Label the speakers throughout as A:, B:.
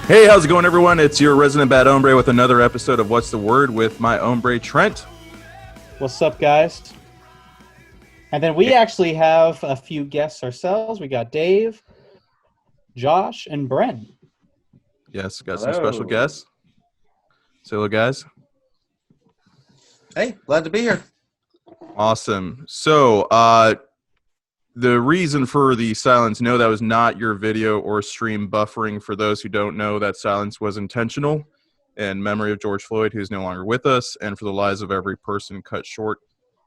A: Hey, how's it going, everyone? It's your resident bad hombre with another episode of What's the Word with my hombre Trent.
B: What's up, guys? And then we actually have a few guests ourselves. We got Dave, Josh, and Bren.
A: Yes, got some special guests. Say hello, guys.
C: Hey, glad to be here.
A: Awesome. So, the reason for the silence, no, that was not your video or stream buffering. For those who don't know, that silence was intentional in memory of George Floyd, who is no longer with us, and for the lives of every person cut short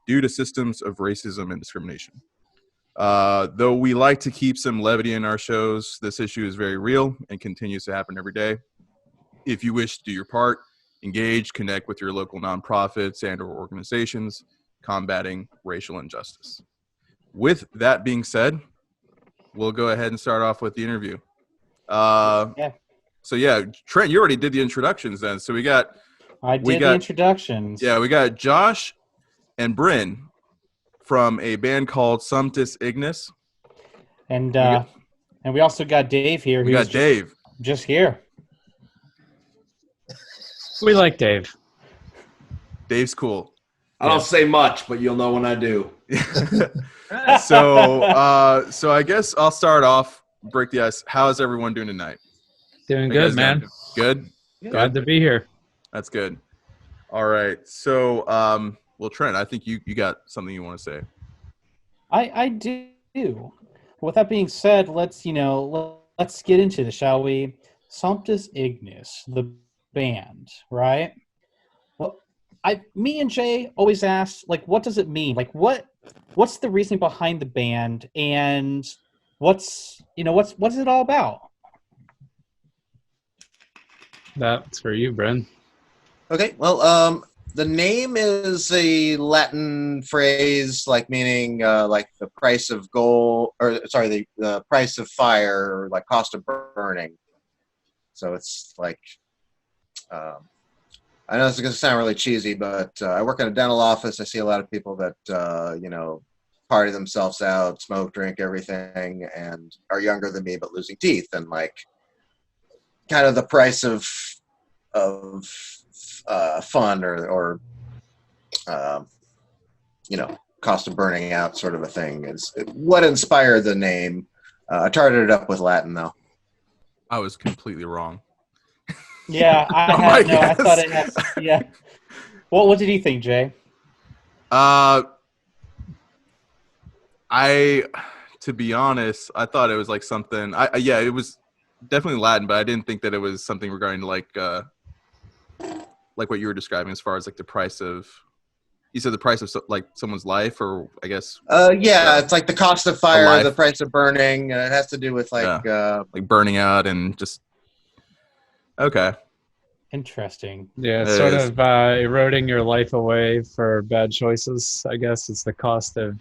A: due to systems of racism and discrimination. Though we like to keep some levity in our shows, this issue is very real and continues to happen every day. If you wish to do your part, engage, connect with your local nonprofits and or organizations combating racial injustice. With that being said, we'll go ahead and start off with the interview. So Trent, you already did the introductions then. So we got
B: the introductions.
A: Yeah, we got Josh and Bryn from a band called Sumptus Ignis.
B: And we also got Dave here.
A: We got Dave.
B: Just here.
D: We like Dave.
A: Dave's cool.
C: I don't say much, but you'll know when I do.
A: So I guess I'll start off, break the ice. How is everyone doing tonight?
D: Doing good, man.
A: Good?
D: Glad to be here.
A: That's good. All right. So, well, Trent, I think you got something you want to say.
B: I do. With that being said, let's get into this, shall we? Sumptus Ignis, the band, right? Well, me and Jay always ask, like, what does it mean? Like, what's the reasoning behind the band, and what's it all about?
D: That's for you, Bren.
C: Okay, well, the name is a Latin phrase, like meaning like the price of gold, or sorry, the price of fire, or like cost of burning. So it's like, I know this is going to sound really cheesy, but I work in a dental office. I see a lot of people that, party themselves out, smoke, drink, everything, and are younger than me but losing teeth. And like kind of the price of fun or cost of burning out sort of a thing is what inspired the name. I tarted it up with Latin, though.
A: I was completely wrong.
B: Yeah, I thought it had. Yeah. What did you think, Jay?
A: To be honest, I thought it was like something. It was definitely Latin, but I didn't think that it was something regarding like what you were describing as far as like the price of. You said the price of like someone's life, or I guess.
C: It's like the cost of fire, the price of burning. It has to do with like
A: burning out and just. Okay.
B: Interesting.
D: Yeah, it's sort of eroding your life away for bad choices. I guess it's the cost of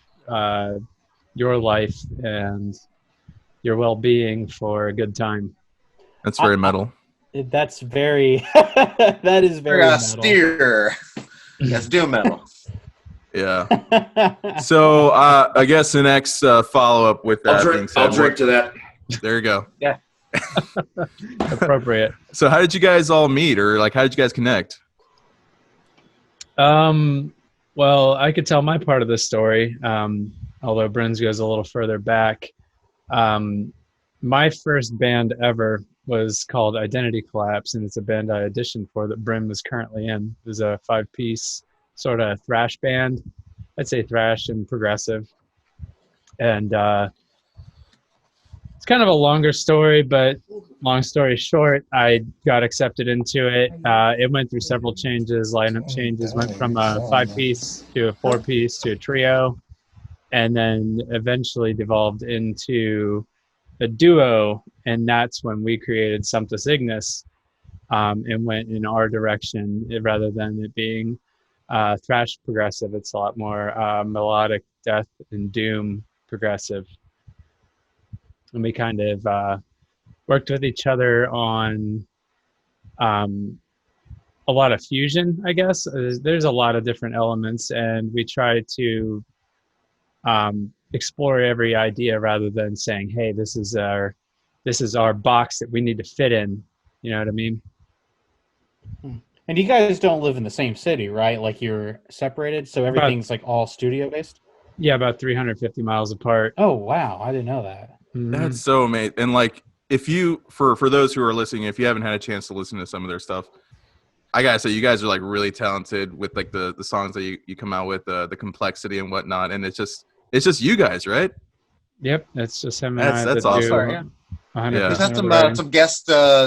D: your life and your well-being for a good time.
A: That's very metal.
B: That's very. That is very
C: austere. That's doom metal.
A: Yeah. So I guess the next follow-up with that being said,
C: I'll drink to that.
A: There you go.
D: Yeah. Appropriate.
A: So how did you guys all meet, or like how did you guys connect?
D: Well, I could tell my part of the story, although Bren's goes a little further back. My first band ever was called Identity Collapse, and it's a band I auditioned for that Bren was currently in. It was a 5-piece sort of thrash band. I'd say thrash and progressive. And it's kind of a longer story, but long story short, I got accepted into it. It went through several changes, lineup changes, went from a 5-piece to a 4-piece to a trio, and then eventually devolved into a duo, and that's when we created Sumptus Ignis and went in our direction rather than it being thrash progressive. It's a lot more melodic death and doom progressive. And we kind of worked with each other on a lot of fusion, I guess. There's a lot of different elements, and we try to explore every idea rather than saying, hey, this is our box that we need to fit in. You know what I mean?
B: And you guys don't live in the same city, right? Like you're separated, so everything's like all studio based.
D: Yeah, about 350 miles apart.
B: Oh wow, I didn't know that.
A: That's so amazing. And like, if you for those who are listening, if you haven't had a chance to listen to some of their stuff, I gotta say you guys are like really talented with like the songs that you come out with, the complexity and whatnot. And it's just you guys, right?
D: Yep, that's just him and I.
A: That's
D: that
A: awesome.
D: do
C: Yeah.
D: 100%
C: We've had
D: of the writing.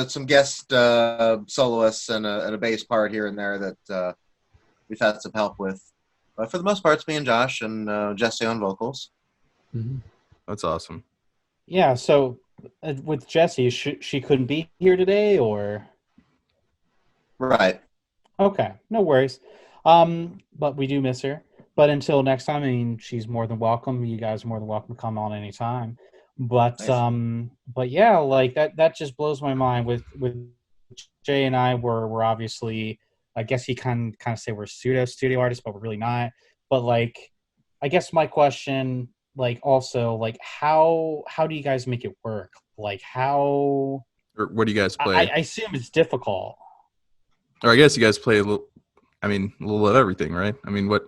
C: some guest soloists and a bass part here and there that we've had some help with. But for the most part, it's me and Josh and Jesse on vocals.
D: Mhm.
A: That's awesome.
B: Yeah. So with Jessie, she couldn't be here today, or
C: Right.
B: okay, no worries. But we do miss her. But until next time, I mean, she's more than welcome. You guys are more than welcome to come on anytime. But
C: Nice.
B: but yeah, like that just blows my mind. With Jay and I, we're obviously, I guess you kind of say we're pseudo studio artists, but we're really not. But like, I guess my question, like, also, like, how do you guys make it work? Like, how?
A: Or what do you guys
B: I
A: play?
B: assume it's difficult.
A: Or I guess you guys play a little of everything, right? I mean, what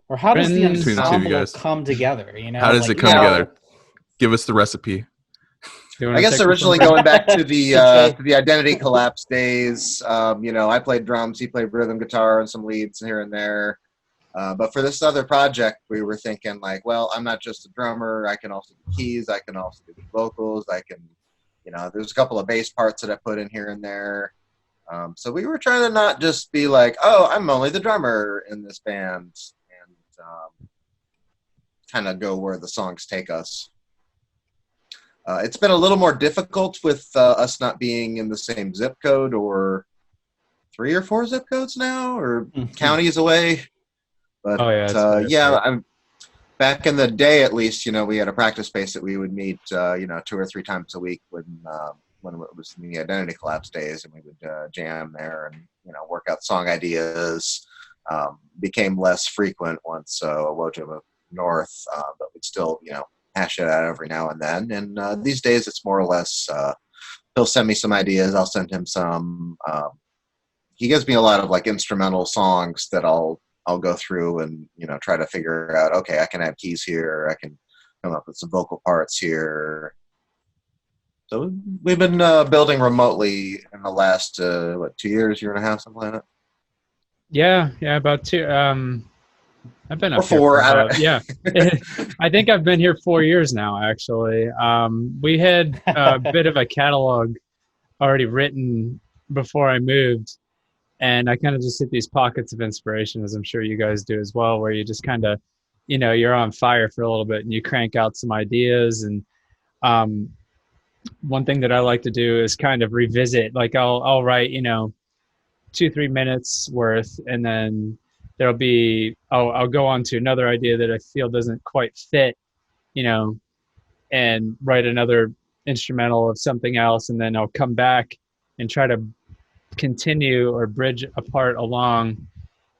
B: Or how does the
D: Between
A: the two of you
B: ensemble
A: guys.
B: come together? You know,
A: How does
B: like,
A: it come together? Give us the recipe.
D: You wanna
C: I guess
D: take
C: originally
D: this one?
C: going back to the
B: Jay.
C: Identity Collapse days, I played drums, he played rhythm guitar and some leads here and there. But for this other project, we were thinking like, well, I'm not just a drummer. I can also do keys. I can also do the vocals. I can, there's a couple of bass parts that I put in here and there. So we were trying to not just be like, oh, I'm only the drummer in this band, and kind of go where the songs take us. It's been a little more difficult with us not being in the same zip code, or 3 or 4 zip codes now, or counties away. But
D: Oh, yeah, it's
C: yeah, I'm back in the day, at least, we had a practice space that we would meet, 2 or 3 times a week when it was the Identity Collapse days, and we would jam there and, work out song ideas. Became less frequent once Wojo moved north, but we'd still, hash it out every now and then. And these days it's more or less, he'll send me some ideas. I'll send him some. He gives me a lot of like instrumental songs that I'll go through and, try to figure out, okay, I can add keys here. I can come up with some vocal parts here. So we've been building remotely in the last, 2 years, year and a half, something like that.
D: Yeah, about 2. I've been up
C: Or 4.
D: here for about, yeah. I think I've been here 4 years now, actually. We had a bit of a catalog already written before I moved, and I kind of just hit these pockets of inspiration, as I'm sure you guys do as well, where you just kind of, you're on fire for a little bit and you crank out some ideas. And one thing that I like to do is kind of revisit, like I'll write, 2-3 minutes worth, and then there'll be, I'll go on to another idea that I feel doesn't quite fit, and write another instrumental of something else, and then I'll come back and try to continue or bridge a part along.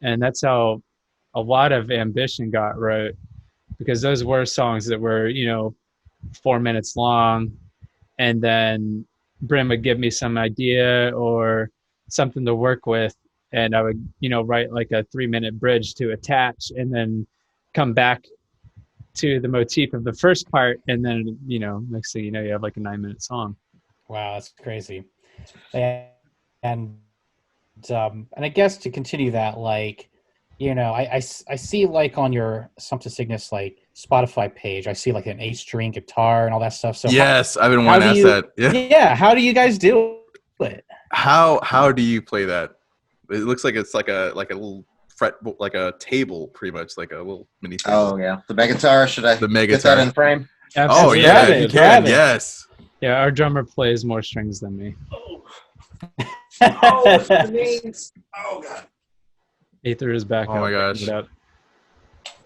D: And that's how a lot of Ambition got wrote, because those were songs that were 4 minutes long, and then Brim would give me some idea or something to work with, and I would write like a 3-minute bridge to attach, and then come back to the motif of the first part, and then next thing you know, you have like a 9-minute song.
B: Wow, that's crazy. And I guess to continue that, like, I see like on your Sumptus Ignis like Spotify page, I see like an 8-string guitar and all that stuff. So
A: yes, I've been wanting to ask that.
B: Yeah, how do you guys do it?
A: How do you play that? It looks like it's like a little fret, like a table, pretty much like a little mini table.
C: Oh yeah, the mega guitar. Should I
A: The mega
C: get that
A: guitar.
C: in frame?
A: Oh
D: Absolutely.
A: yeah, you can. Yes.
D: Yeah, our drummer plays more strings than me.
C: Oh, the names. Oh god.
D: Aether is back.
A: Oh my gosh.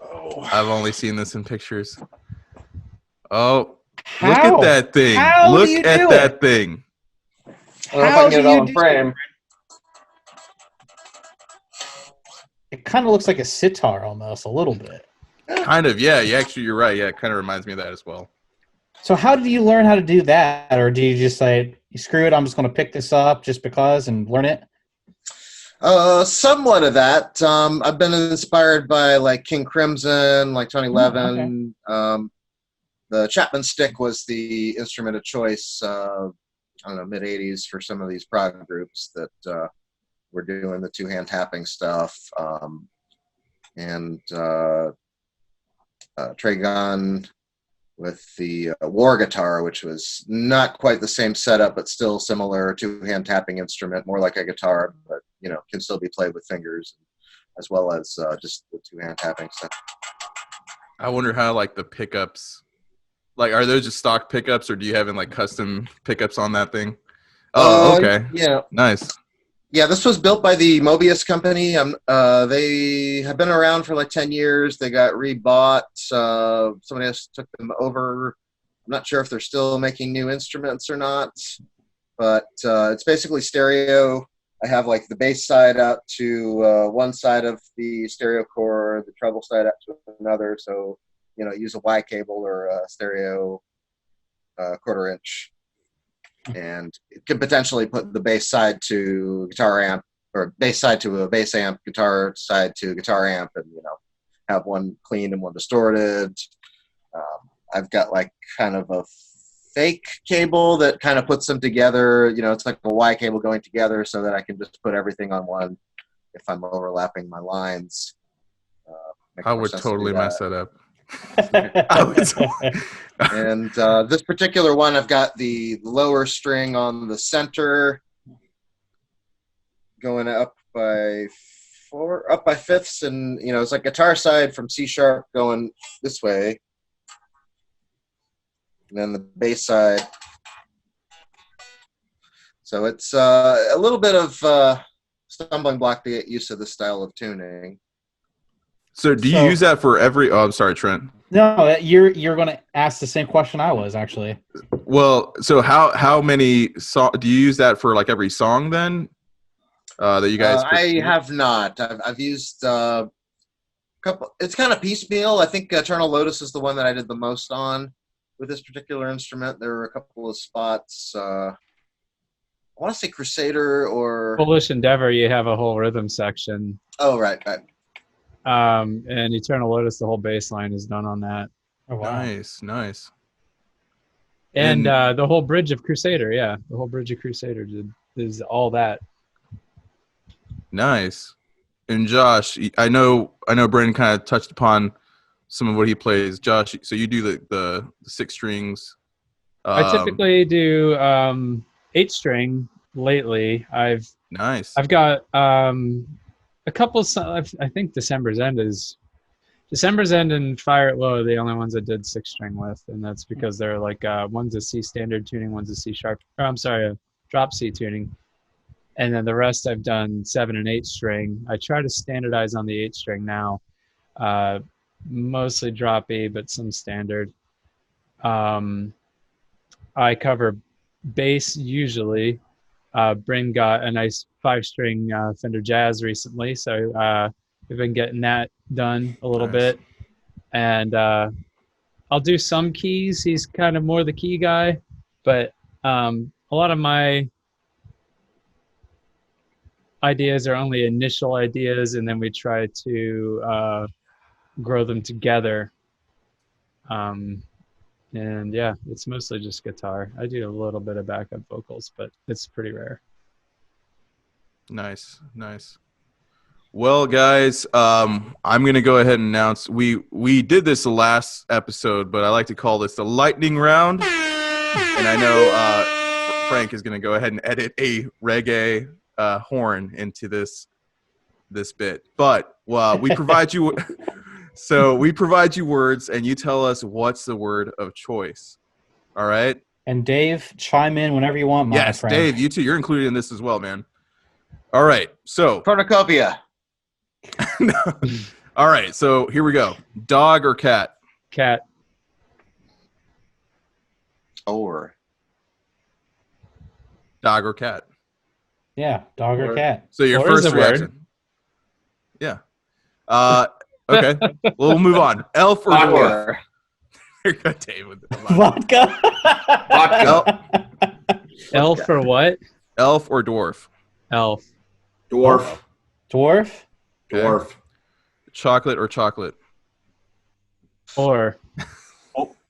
C: Oh.
A: I've only seen this in pictures. Oh,
B: How?
A: look at that thing.
B: How
A: look
B: do you
A: at
B: do
A: that
B: it?
A: thing.
C: I don't know if I can get it all in frame.
B: It kind of looks like a sitar almost, a little bit.
A: Kind of, yeah. Actually, you're right. Yeah, it kind of reminds me of that as well.
B: So how did you learn how to do that? Or do you just like, screw it, I'm just going to pick this up just because and learn it?
C: Somewhat of that. I've been inspired by like King Crimson, like Tony Levin. The Chapman stick was the instrument of choice. I don't know, mid '80s for some of these prog groups that were doing the two-hand tapping stuff. And Trey Gunn with the war guitar, which was not quite the same setup, but still similar two-hand tapping instrument, more like a guitar, but can still be played with fingers, as well as just the two-hand tapping stuff.
A: I wonder how like the pickups, like are those just stock pickups, or do you have like custom pickups on that thing? Oh, okay.
C: Yeah.
A: Nice.
C: Yeah, this was built by the Mobius company. They have been around for like 10 years. They got rebought. Somebody else took them over. I'm not sure if they're still making new instruments or not, but it's basically stereo. I have like the bass side out to one side of the stereo core, the treble side out to another. So, use a Y cable or a stereo quarter-inch. And it can potentially put the bass side to guitar amp, or bass side to a bass amp, guitar side to guitar amp, and have one clean and one distorted. I've got like kind of a fake cable that kind of puts them together. It's like a Y cable going together so that I can just put everything on one if I'm overlapping my lines.
A: I would totally mess that up.
C: And this particular one, I've got the lower string on the center going up by fifths, and it's like guitar side from C sharp going this way, and then the bass side. So it's a little bit of stumbling block to get used to this style of tuning.
A: So do you use that for every? Oh, I'm sorry, Trent.
B: No, you're going to ask the same question I was actually.
A: Well, so how many do you use that for? Like every song then? That you guys?
C: I have not. I've used a couple. It's kind of piecemeal. I think Eternal Lotus is the one that I did the most on with this particular instrument. There were a couple of spots. I want to say Crusader or
D: Foolish Endeavor. You have a whole rhythm section.
C: Oh, right.
D: And Eternal Lotus, the whole bass line is done on that.
B: Oh, wow.
A: Nice.
D: And the whole bridge of Crusader, the whole bridge of Crusader is all that.
A: Nice. And Josh, I know Brendan kind of touched upon some of what he plays. Josh, so you do the 6 strings.
D: I typically do 8-string lately. I've got a couple. I think December's End and Fire at Low are the only ones I did 6-string with, and that's because they're like one's a C standard tuning, one's a C sharp. Or I'm sorry, a drop C tuning, and then the rest I've done 7 and 8-string. I try to standardize on the 8-string now, mostly drop E, but some standard. I cover bass usually. Bryn got a nice 5-string Fender Jazz recently, so we've been getting that done a little bit. And I'll do some keys. He's kind of more the key guy, but a lot of my ideas are only initial ideas, and then we try to grow them together. And yeah, it's mostly just guitar. I do a little bit of backup vocals, but it's pretty rare.
A: Nice. Well, guys, I'm gonna go ahead and announce we did this the last episode, but I like to call this the lightning round. And I know Frank is gonna go ahead and edit a reggae horn into this bit, but we provide you. So we provide you words, and you tell us what's the word of choice. All right?
B: And Dave, chime in whenever you want, my friend.
A: Dave, you too. You're included in this as well, man. All right. So.
C: Cornucopia.
A: All right. So here we go. Dog or cat?
D: Cat.
C: Or.
A: Dog or cat?
B: Yeah, dog or cat.
A: So your
D: Or
A: first
D: is a
A: reaction. Word. Yeah. Okay. We'll move on. Elf or dwarf?
C: Vodka.
B: Vodka.
C: Vodka.
D: Elf or what?
A: Elf or dwarf?
D: Elf.
E: Dwarf.
B: Dwarf.
A: Okay.
E: Dwarf.
A: Chocolate or chocolate?
D: Or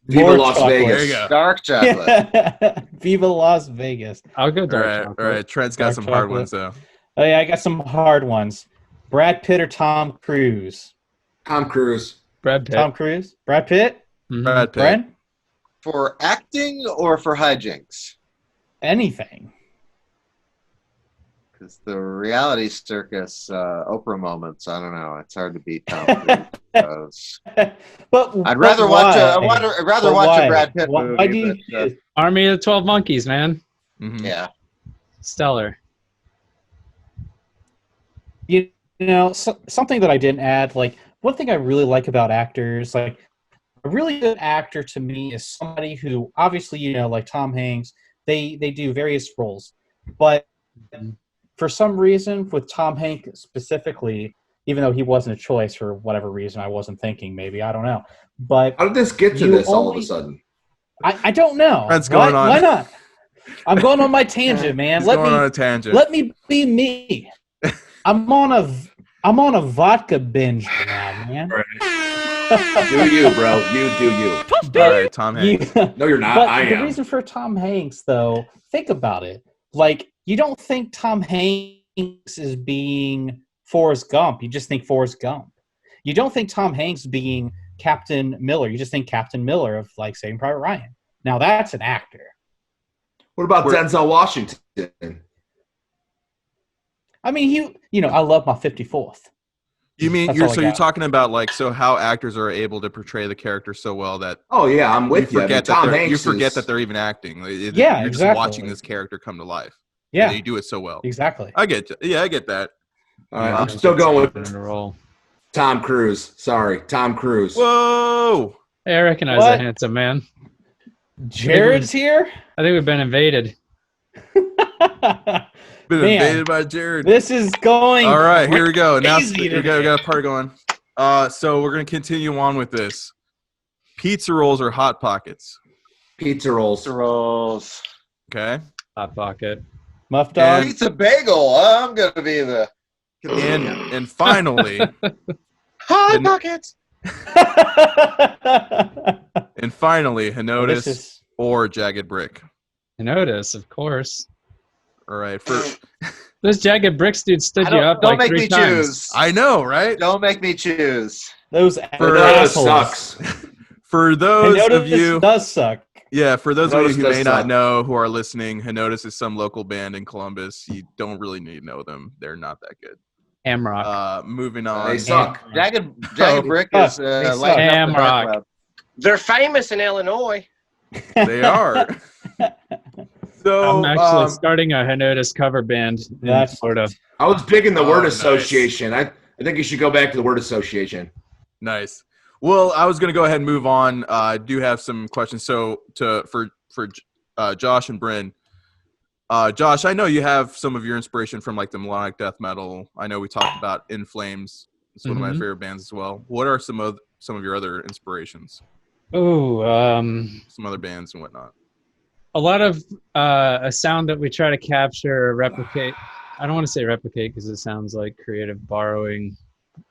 E: Viva
B: More
E: Las
B: chocolate.
E: Vegas.
A: There you go.
C: Dark chocolate.
B: Viva Las Vegas.
D: I'll go
A: All
D: dark
A: right,
D: chocolate.
A: all right. Trent's got
B: Dark
A: some hard
B: chocolate.
A: ones though.
B: Oh yeah, I got some hard ones. Brad Pitt or Tom Cruise?
E: Tom Cruise.
D: Brad Pitt.
B: Tom Cruise. Brad Pitt.
D: Mhm.
A: Brad Pitt.
B: Bren.
C: For acting or for hijinks?
B: Anything.
C: Because the reality circus Oprah moments, I don't know. It's hard to beat Tom Cruise.
B: But
C: I'd rather watch a
B: why?
C: I'd rather
B: But
C: watch
B: why?
C: a Brad Pitt
B: Why
C: movie.
B: do you
C: but,
D: Army of the 12 Monkeys, man.
A: Mhm.
C: yeah.
D: Stellar.
B: You know, something that I didn't add, like one thing I really like about actors, like a really good actor to me is somebody who obviously, you know, like Tom Hanks, they do various roles. But for some reason with Tom Hanks specifically, even though he wasn't a choice for whatever reason, I wasn't thinking, maybe, I don't know. But
E: How did this get to
B: You
E: this all of a
B: only-
E: sudden?
B: I don't know.
A: That's going on.
B: Why not? I'm going on my tangent, man.
A: He's
B: Let
A: going
B: me
A: on a tangent.
B: let me be me. I'm on a vodka binge now, man.
E: Do you, bro? You do you.
A: All right, Tom Hanks.
E: No, you're not.
B: But
E: I
B: the
E: am.
B: reason for Tom Hanks, though, think about it. Like, you don't think Tom Hanks is being Forrest Gump. You just think Forrest Gump. You don't think Tom Hanks being Captain Miller. You just think Captain Miller of, like, Saving Private Ryan. Now, that's an actor.
E: What about
A: We're-
E: Denzel Washington?
B: I mean, I love my 54th.
A: You mean
B: That's
A: you're
B: all I
A: so you're
B: got.
A: talking about like so how actors are able to portray the character so well that
E: Oh yeah, I'm with you. I mean,
A: forget that
E: Tom
A: they're,
E: Hanks
A: you forget
E: is-
A: that they're even acting. You're
B: Yeah,
A: just
B: exactly.
A: watching this character come to life.
B: Yeah,
A: They do it so well.
B: exactly.
A: I get I get that.
E: All right, I'm still going
D: In
E: with
D: a roll.
E: Tom Cruise. Sorry, Tom Cruise.
A: Whoa!
D: Hey, I recognize
B: What?
D: that handsome man.
B: Jared's here?
D: I think we've been invaded.
A: Been
B: Man.
A: invaded by Jared.
B: This is going
A: All right, here we go. Now
B: crazy
A: we got a party going. So we're gonna continue on with this. Pizza rolls or hot pockets.
E: Pizza rolls.
C: Pizza rolls.
A: Okay.
D: Hot pocket.
B: Muffdog.
C: Pizza bagel. I'm gonna be the
A: And finally,
C: hot
A: And-
C: pockets.
A: Henotis
B: This is
A: or jagged brick.
D: I notice, of course.
A: All right. For
D: Those jagged bricks dude stood you up
C: Don't
D: like
C: make
D: 3
C: me
D: times.
C: choose.
A: I know, right?
C: Don't make me choose.
B: those
E: That
B: assholes.
E: sucks.
A: For
B: I
A: those
B: noticed
A: of you,
B: this does suck.
A: yeah, for those of you
E: Henotis
A: who
E: does
A: may not
E: suck.
A: know, who are listening, Henotis is some local band in Columbus. You don't really need to know them; they're not that good.
D: Hamrock.
A: Moving on.
E: They suck.
C: Jagged
A: Oh.
C: brick is
B: They suck.
C: lighting up the dark
D: Hamrock.
C: web.
F: They're famous in Illinois.
A: They are. So
D: I'm actually starting a Henotis cover band in
B: That's-
D: Florida.
E: I was big in the
A: Oh,
E: word
A: nice.
E: association. I think you should go back to the word association.
A: nice. Well, I was going to go ahead and move on. I do have some questions. So for Josh and Bryn. Josh, I know you have some of your inspiration from like the melodic death metal. I know we talked about In Flames. It's one of my
D: Mhm.
A: favorite bands as well. What are some of your other inspirations?
D: Ooh,
A: Some other bands and whatnot.
D: a lot of a sound that we try to capture or replicate. I don't want to say replicate because it sounds like creative borrowing,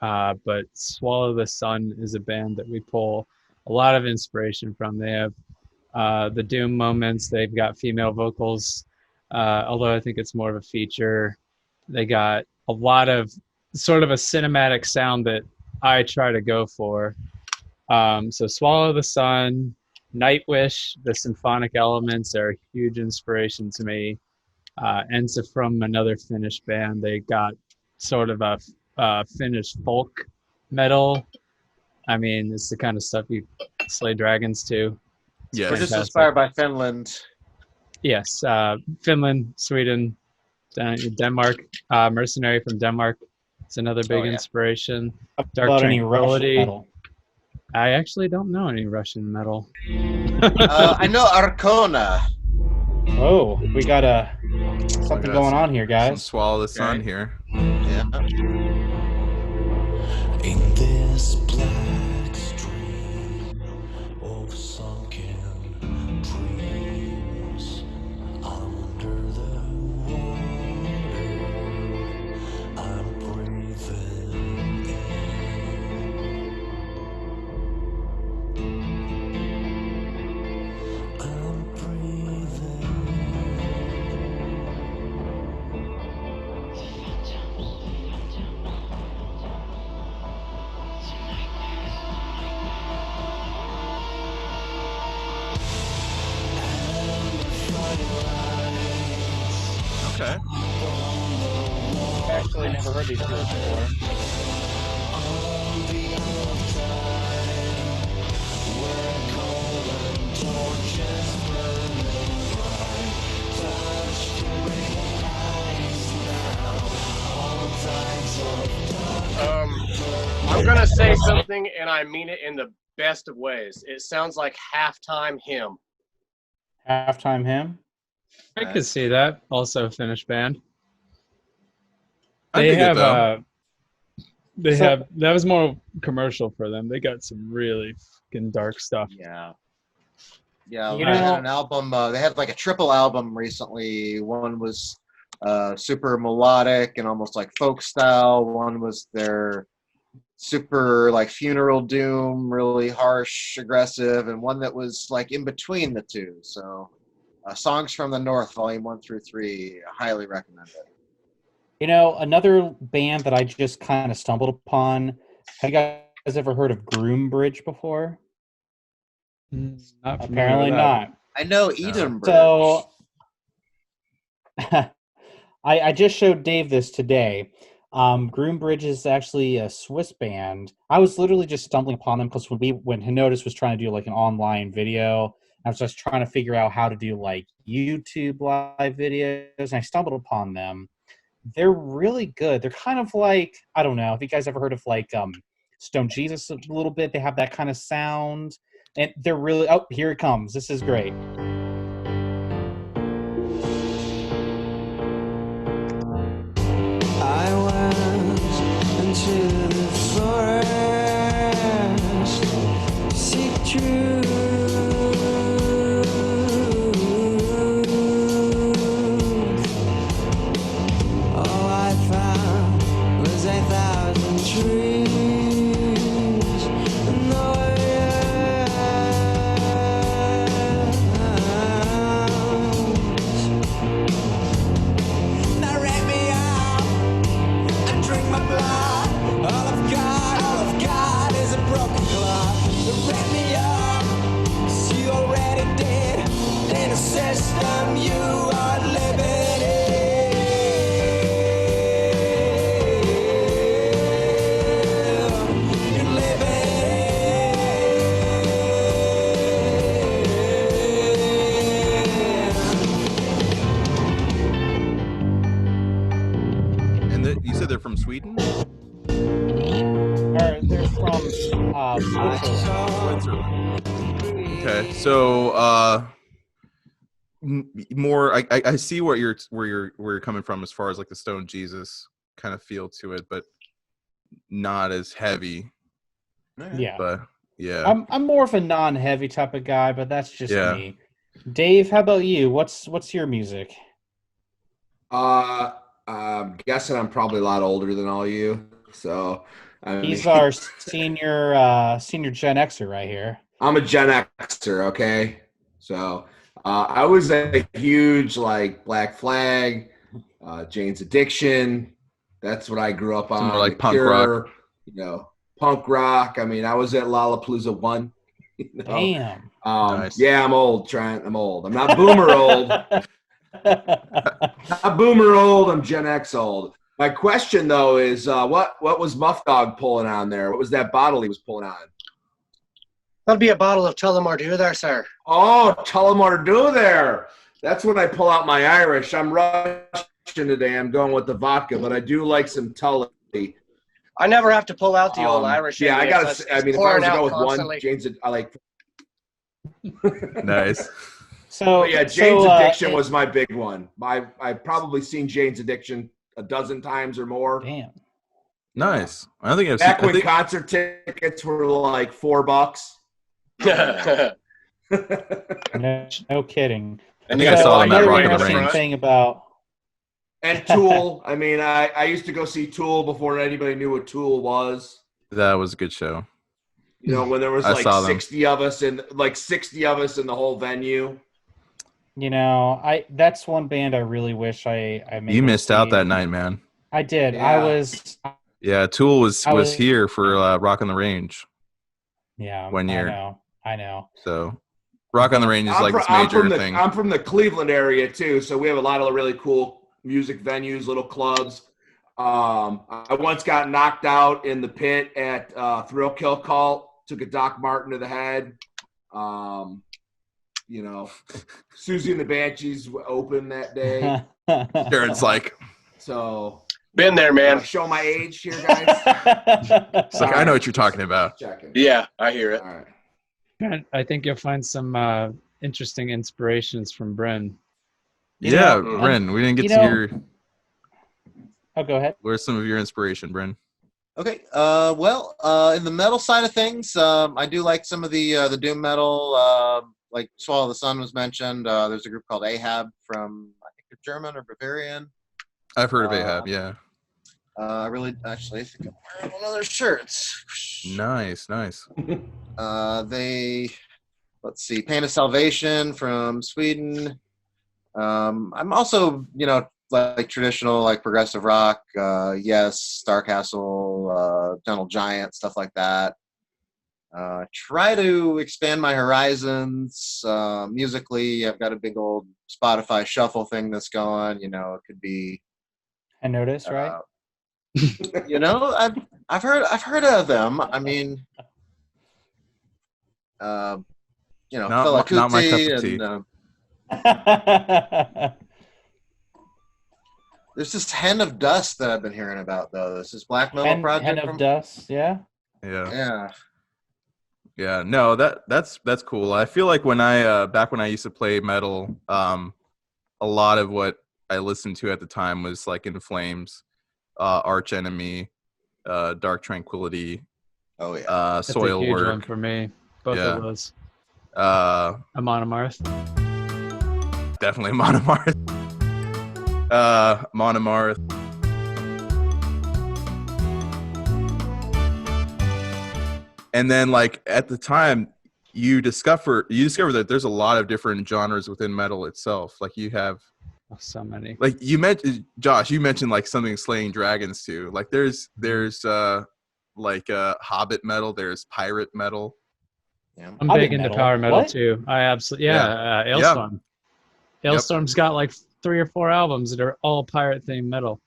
D: but Swallow the Sun is a band that we pull a lot of inspiration from. They have the Doom moments. They've got female vocals, although I think it's more of a feature. They got a lot of sort of a cinematic sound that I try to go for. So Swallow the Sun, Nightwish, the symphonic elements are a huge inspiration to me. Ensa from another Finnish band, they got sort of a Finnish folk metal. I mean, it's the kind of stuff you slay dragons to.
A: Yes.
C: We're just
D: Fantastic.
C: inspired by Finland.
D: Yes, Finland, Sweden, Denmark, Mercenary from Denmark. It's another big
C: Oh, yeah.
D: inspiration. Dark
B: About any Russian
D: Tranquility.
B: metal.
D: I actually don't know any Russian metal.
C: I know Arcona.
B: Oh, we got something
A: got
B: going
A: some-
B: on here,
A: Some
B: guys.
A: Swallow the Sun
C: Okay.
A: here.
C: Yeah.
G: In this black stream of sunken dreams, I wonder
A: Okay.
B: I've actually never heard these people before.
F: I'm gonna say something, and I mean it in the best of ways. It sounds like halftime hymn.
B: Halftime hymn.
D: I could see that. Also, a Finnish band.
A: I
D: They
A: dig it
D: have
A: though.
D: that was more commercial for them. They got some really fucking dark stuff.
C: Yeah. Yeah,
B: You
C: they had
B: know-
C: an album. They had like a triple album recently. One was super melodic and almost like folk style. One was their super like funeral doom, really harsh, aggressive, and one that was like in between the two. So, Songs from the North, Volume 1 through 3, highly recommend it.
B: You know, another band that I just kind of stumbled upon. Have you guys ever heard of Groombridge before?
D: Not familiar
B: Apparently
D: with that.
B: not.
C: I know Edenbridge.
B: So I just showed Dave this today. Groombridge is actually a Swiss band. I was literally just stumbling upon them because when Hinotus was trying to do like an online video, I was just trying to figure out how to do like YouTube live videos, and I stumbled upon them. They're really good. They're kind of like, I don't know if you guys ever heard of like Stone Jesus a little bit. They have that kind of sound, and they're really. Oh, here it comes. This is great.
G: I went into the forest to seek truth. All I found was 1,000 trees and no else. Now wrap me up and drink my blood. All I've got is a broken clock. Wrap me up, 'cause you already did. In a system you are living in. You're
A: And you said they're from Sweden?
B: Or they're from Switzerland.
A: Switzerland. Okay, so more. I see where you're coming from as far as like the Stone Jesus kind of feel to it, but not as heavy.
B: Yeah.
A: But yeah,
B: I'm more of a non-heavy type of guy, but that's just
A: Yeah.
B: me. Dave, how about you? What's your music?
E: I'm guessing I'm probably a lot older than all you. So
B: He's our senior Gen Xer right here.
E: I'm a Gen Xer, okay? So I was a huge like Black Flag, Jane's Addiction. That's what I grew up on.
A: more like
E: The
A: punk
E: Cure,
A: rock.
E: You know, punk rock. I mean, I was at Lollapalooza 1. You know?
B: Damn.
A: Nice.
E: Yeah, I'm old, Trent. I'm old. I'm not boomer old. Not boomer old. I'm Gen X old. My question though is, what was Muffdog pulling on there? What was that bottle he was pulling on?
F: That'll be a bottle of Tullamore Dew there, sir.
E: Oh, Tullamore Dew there. That's when I pull out my Irish. I'm Russian today. I'm going with the vodka, but I do like some Tully.
F: I never have to pull out the old Irish.
E: Yeah, I
F: in me.
E: gotta.
F: It's
E: I mean, if I
F: pouring
E: was to
F: out
E: go with
F: constantly.
E: one, Jane's. I like.
A: Nice.
B: So
E: But yeah, Jane's
B: so,
E: Addiction was my big one. I've probably seen Jane's Addiction a dozen times or more.
B: Damn.
A: Nice. I don't think I've
E: Back
A: seen. I
E: when
A: think,
E: concert tickets were like $4.
B: No kidding.
A: I think I saw them at
B: another
A: Rock on the
B: interesting
A: Range.
B: thing about
E: And Tool. I mean, I used to go see Tool before anybody knew what Tool was.
A: That was a good show.
E: You know, when there was
A: I
E: like
A: saw them.
E: 60 of us in the whole venue.
B: You know, that's one band I really wish I made.
A: You missed out that night, man.
B: I did.
E: Yeah.
A: Yeah, Tool was
B: I was-
A: here for Rock on the Range
B: Yeah.
A: One year.
B: I know.
A: So Rock on the Range is like this major thing.
E: I'm from the Cleveland area too, so we have a lot of really cool music venues, little clubs. I once got knocked out in the pit at Thrill Kill Cult. Took a Doc Martin to the head. You know, Susie and the Banshees were open that day.
A: Jared's like,
E: So
F: Been there,
E: can I
F: man.
E: show my age here, guys.
A: it's like I know what you're talking about.
E: Checking.
F: Yeah, I hear it.
E: All right.
D: Trent, I think you'll find some interesting inspirations from Bryn.
A: Yeah,
F: know,
A: Bryn, we didn't get
B: you
A: to
B: know-
A: hear.
B: Oh, go ahead.
A: Where's some of your inspiration, Bryn?
C: Okay. Well, in the metal side of things, I do like some of the doom metal. Like Swallow the Sun was mentioned. There's a group called Ahab from I think they're German or Bavarian.
A: I've heard of Ahab. Yeah.
C: I really actually I think I'm wearing one of their shirts.
A: Nice.
C: Let's see, Pain of Salvation from Sweden. I'm also, like traditional, like progressive rock. Yes, Starcastle, Gentle Giant, stuff like that. Try to expand my horizons musically. I've got a big old Spotify shuffle thing that's going. It could be.
B: I noticed, right?
C: I've heard of them. I mean, Fela
A: not my cup of
C: Kuti
A: tea.
C: and there's this Hen of Dust that I've been hearing about though. This is black metal project.
B: Hen of Dust, yeah.
A: Yeah.
C: Yeah.
A: No, that's cool. I feel like when I back when I used to play metal, a lot of what I listened to at the time was like In Flames, Arch Enemy, Dark Tranquility,
C: Oh yeah.
D: That's a huge one
A: Soilwork.
D: for me. Both
A: Yeah.
D: of those.
A: Definitely Monomarth. Monomarth. And then like at the time you discover that there's a lot of different genres within metal itself. Like you have
D: So many.
A: like you mentioned Josh, you mentioned like something slaying dragons too. Like there's Hobbit metal, there's pirate metal.
C: Yeah.
D: I'm
B: Hobbit
D: big into
B: metal?
D: power metal
B: What?
D: too. I absolutely
A: Yeah.
D: Ailstorm. Ailstorm's got like 3 or 4 albums that are all pirate themed metal.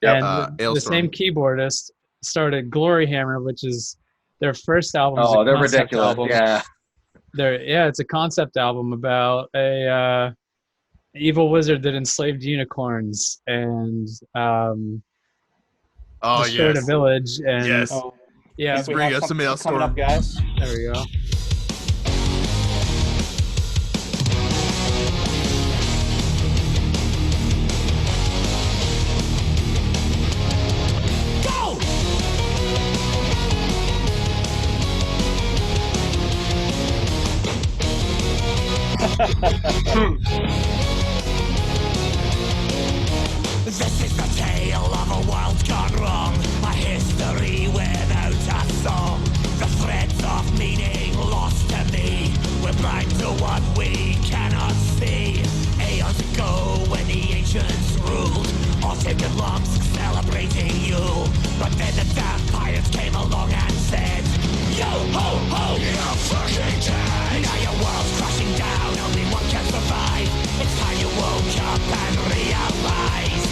A: Yep.
D: And the
A: Ailstorm.
D: same keyboardist started Glory Hammer, which is their first album.
C: Oh, they're ridiculous.
D: Album.
C: Yeah.
D: It's a concept album about a evil wizard that enslaved unicorns and destroyed a village. And
A: Yes.
B: Oh,
D: yeah,
A: Please
B: we
A: bring
B: have
A: us some
B: something coming
A: Ailstorm.
B: up, guys.
D: there we go.
G: This is the tale of a world gone wrong, a history without a song. The threads of meaning lost to me, we're blind to what we cannot see. Aeons ago when the ancients ruled, all sacred lumps celebrating Yule. But then the damn pirates came along and said, yo ho ho, you're fucking dead. Now your world's crashing down, only one can survive. It's time you woke up and realized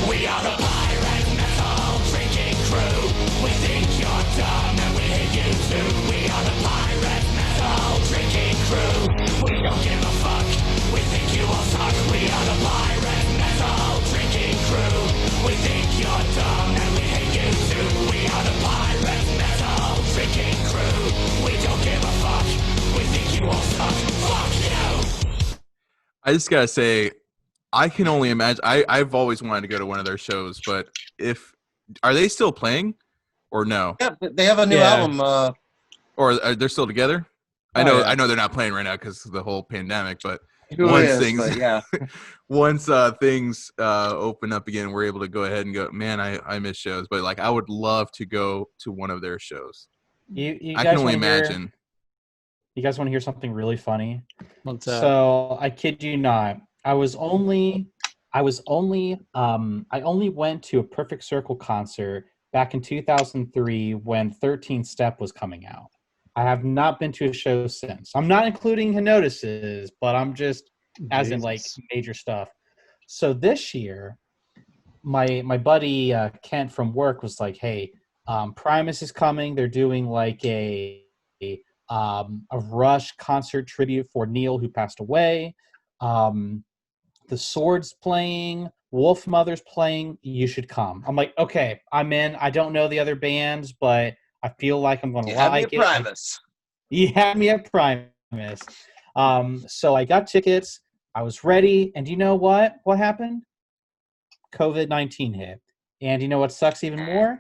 G: we are the pirate metal drinking crew. We think you're dumb and we hate you too. We are the pirate metal drinking crew. We don't give a fuck. We think you all suck. We are the pirate metal drinking crew. We think you're dumb and we hate you too. We are the pirate metal drinking crew. We don't give a fuck. We think you all suck. Fuck you.
A: I just gotta say, I can only imagine. I've always wanted to go to one of their shows, but are they still playing, or no?
C: Yeah, they have a new
D: Yeah.
C: album.
A: Or they're still together? I
C: Oh,
A: know
C: yeah.
A: I know they're not playing right now because of the whole pandemic. But
C: Who
A: once
C: is,
A: things
C: but yeah.
A: once things open up again, we're able to go ahead and go. Man, I miss shows, but like I would love to go to one of their shows.
B: You
A: I
B: guys
A: can only
B: wanna hear-
A: imagine.
B: You guys want to hear something really funny?
D: What's
B: So I kid you not. I only went to a Perfect Circle concert back in 2003 when 13 Step was coming out. I have not been to a show since. I'm not including Henotis's, but I'm just as in like
D: Jesus.
B: major stuff. So this year, my buddy Kent from work was like, "Hey, Primus is coming. They're doing like a Rush concert tribute for Neil, who passed away. The Sword's playing. Wolf Mother's playing. You should come." I'm like, "Okay, I'm in. I don't know the other bands, but I feel like I'm going to
C: You had me
B: like
C: at
B: it."
C: Primus.
B: You had me at Primus. So I got tickets. I was ready, and you know what? What happened? COVID-19 hit. And you know what sucks even more?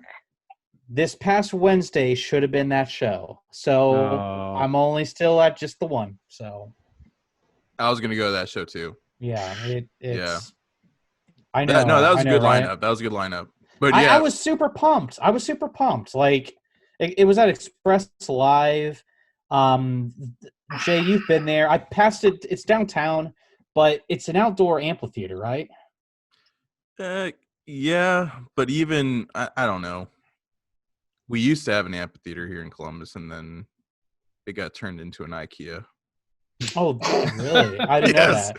B: This past Wednesday should have been that show. So
D: Oh.
B: I'm only still at just the one. So
A: I was gonna go to that show too.
B: yeah, it's.
A: Yeah.
B: I know.
A: No, that was
B: I
A: a
B: know,
A: good
B: right?
A: lineup. That was a good lineup. But
B: I
A: yeah,
B: was super pumped. Like it was at Express Live. Jay, you've been there. I passed it. It's downtown, but it's an outdoor amphitheater, right?
A: yeah, but even I don't know. We used to have an amphitheater here in Columbus, and then it got turned into an IKEA.
B: Oh, really? I didn't know that.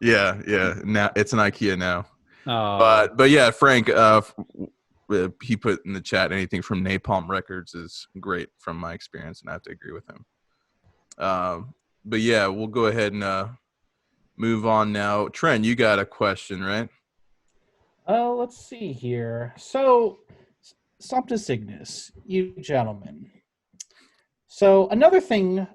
A: Yeah. Now it's an IKEA now.
D: Oh.
A: But yeah, Frank, he put in the chat, anything from Napalm Records is great from my experience, and I have to agree with him. But yeah, we'll go ahead and move on now. Trent, you got a question, right?
B: Let's see here. So, Sumptus Ignis, you gentlemen. So another thing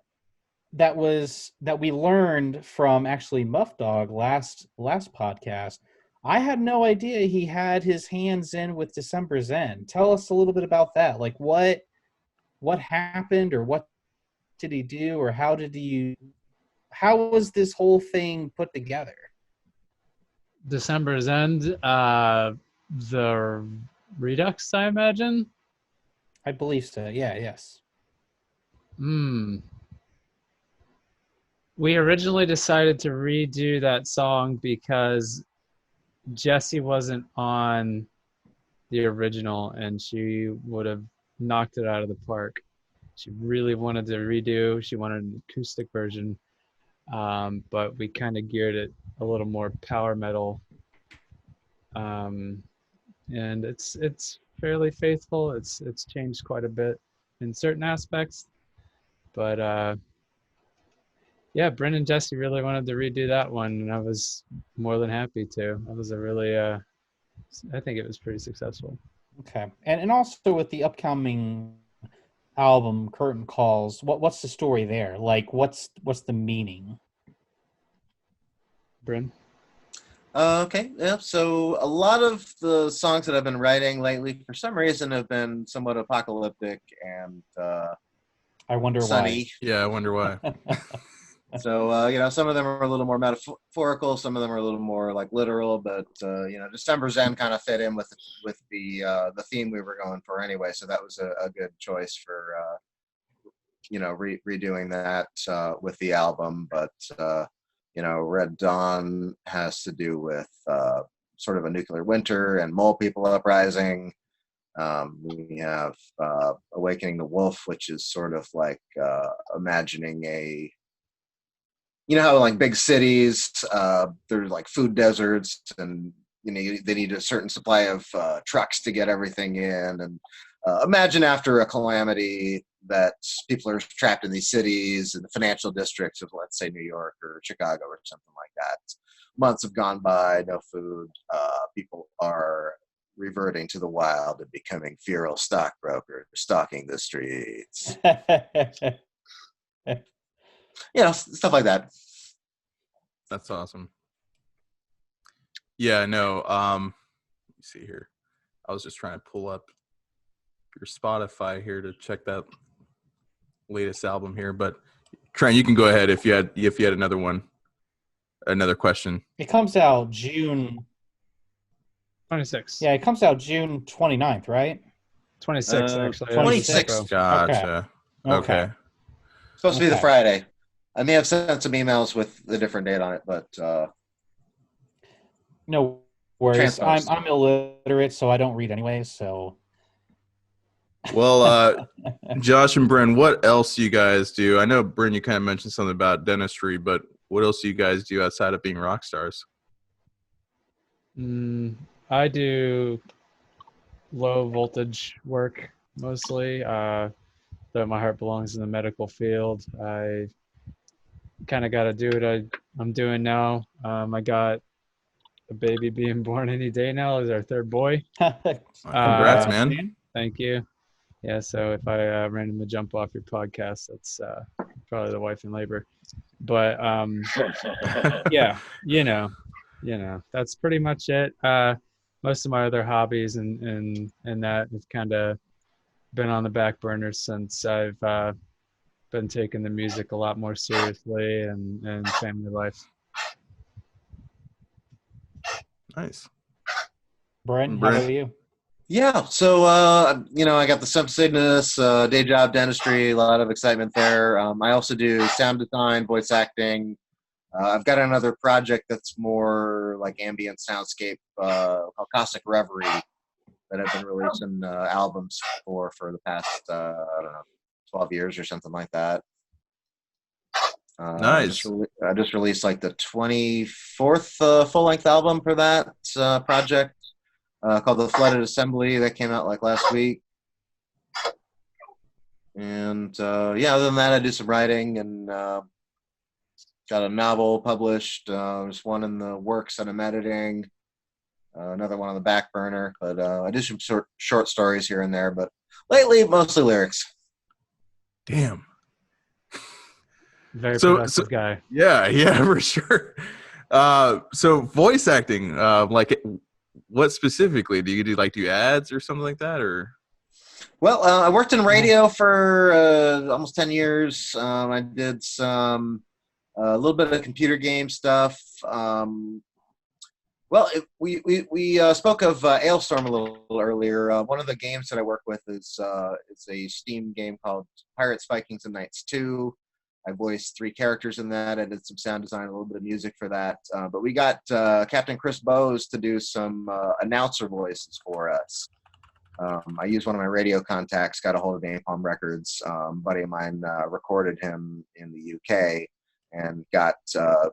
B: that we learned from actually Muffdog last podcast, I had no idea he had his hands in with December's End. Tell us a little bit about that. Like what happened, or what did he do, or how was this whole thing put together?
D: December's End, the Redux, I imagine.
B: I believe so. Yeah, yes.
D: We originally decided to redo that song because Jessie wasn't on the original, and she would have knocked it out of the park. She really wanted to redo. She wanted an acoustic version, but we kind of geared it a little more power metal. And it's fairly faithful. It's changed quite a bit in certain aspects, but yeah, Brent and Jesse really wanted to redo that one, and I was more than happy to. That was a really, I think it was pretty successful.
B: Okay, and also with the upcoming album Curtain Calls, what's the story there? Like, what's the meaning?
D: Brent?
C: Okay, yeah. So a lot of the songs that I've been writing lately, for some reason, have been somewhat apocalyptic and
B: I wonder
C: sunny.
A: Yeah, I wonder why.
C: So some of them are a little more metaphorical, some of them are a little more like literal, but December's End kind of fit in with the theme we were going for anyway. So that was a good choice for redoing that with the album. But Red Dawn has to do with sort of a nuclear winter and mole people uprising. We have Awakening the Wolf, which is sort of like imagining how like big cities, there's like food deserts, and they need a certain supply of trucks to get everything in. And imagine after a calamity that people are trapped in these cities in the financial districts of, let's say, New York or Chicago or something like that. Months have gone by, no food. People are reverting to the wild and becoming feral stockbrokers, stalking the streets. Stuff like that.
A: That's awesome. Yeah, no. Let me see here. I was just trying to pull up your Spotify here to check that latest album here. But Trent, you can go ahead if you had another question.
B: It comes out June
D: 26.
B: Yeah, it comes out June 29th, right?
D: 26, actually.
C: 26.
A: Gotcha. Okay.
C: Supposed to be the Friday. I may have sent some emails with the different date on it, but
B: no worries. I'm illiterate, so I don't read anyways. So,
A: well, Josh and Bryn, what else do you guys do? I know Bryn, you kind of mentioned something about dentistry, but what else do you guys do outside of being rock stars?
D: I do low voltage work mostly. Though my heart belongs in the medical field, I kind of got to do what I'm doing now. I got a baby being born any day now. Is our third boy.
A: Congrats, man.
D: Thank you. Yeah, so if I randomly jump off your podcast, that's probably the wife in labor. But yeah, you know, that's pretty much it. Most of my other hobbies and that have kind of been on the back burner since I've been taking the music a lot more seriously and family life.
A: Nice.
B: Brent, how about you?
C: Yeah, so I got the Sumptus Ignis day job dentistry, a lot of excitement there. I also do sound design, voice acting. I've got another project that's more like ambient soundscape called Caustic Reverie that I've been releasing albums for the past 12 years or something like that.
A: Nice.
C: I just released like the 24th full-length album for that project. Called The Flooded Assembly, that came out like last week. And other than that, I do some writing and got a novel published. There's one in the works that I'm editing, another one on the back burner. But I do some short stories here and there. But lately, mostly lyrics.
A: Damn.
D: Very productive guy.
A: Yeah, for sure. So voice acting, what specifically do you do? Like do ads or something like that, or? Well,
C: I worked in radio for almost 10 years. I did a little bit of computer game stuff. We spoke of Ailstorm a little earlier. One of the games that I work with is a Steam game called Pirates, Vikings, and Knights 2. I voiced 3 characters in that. I did some sound design, a little bit of music for that. But we got Captain Chris Bowes to do some announcer voices for us. I used one of my radio contacts, got a hold of Napalm Records. A buddy of mine recorded him in the UK and got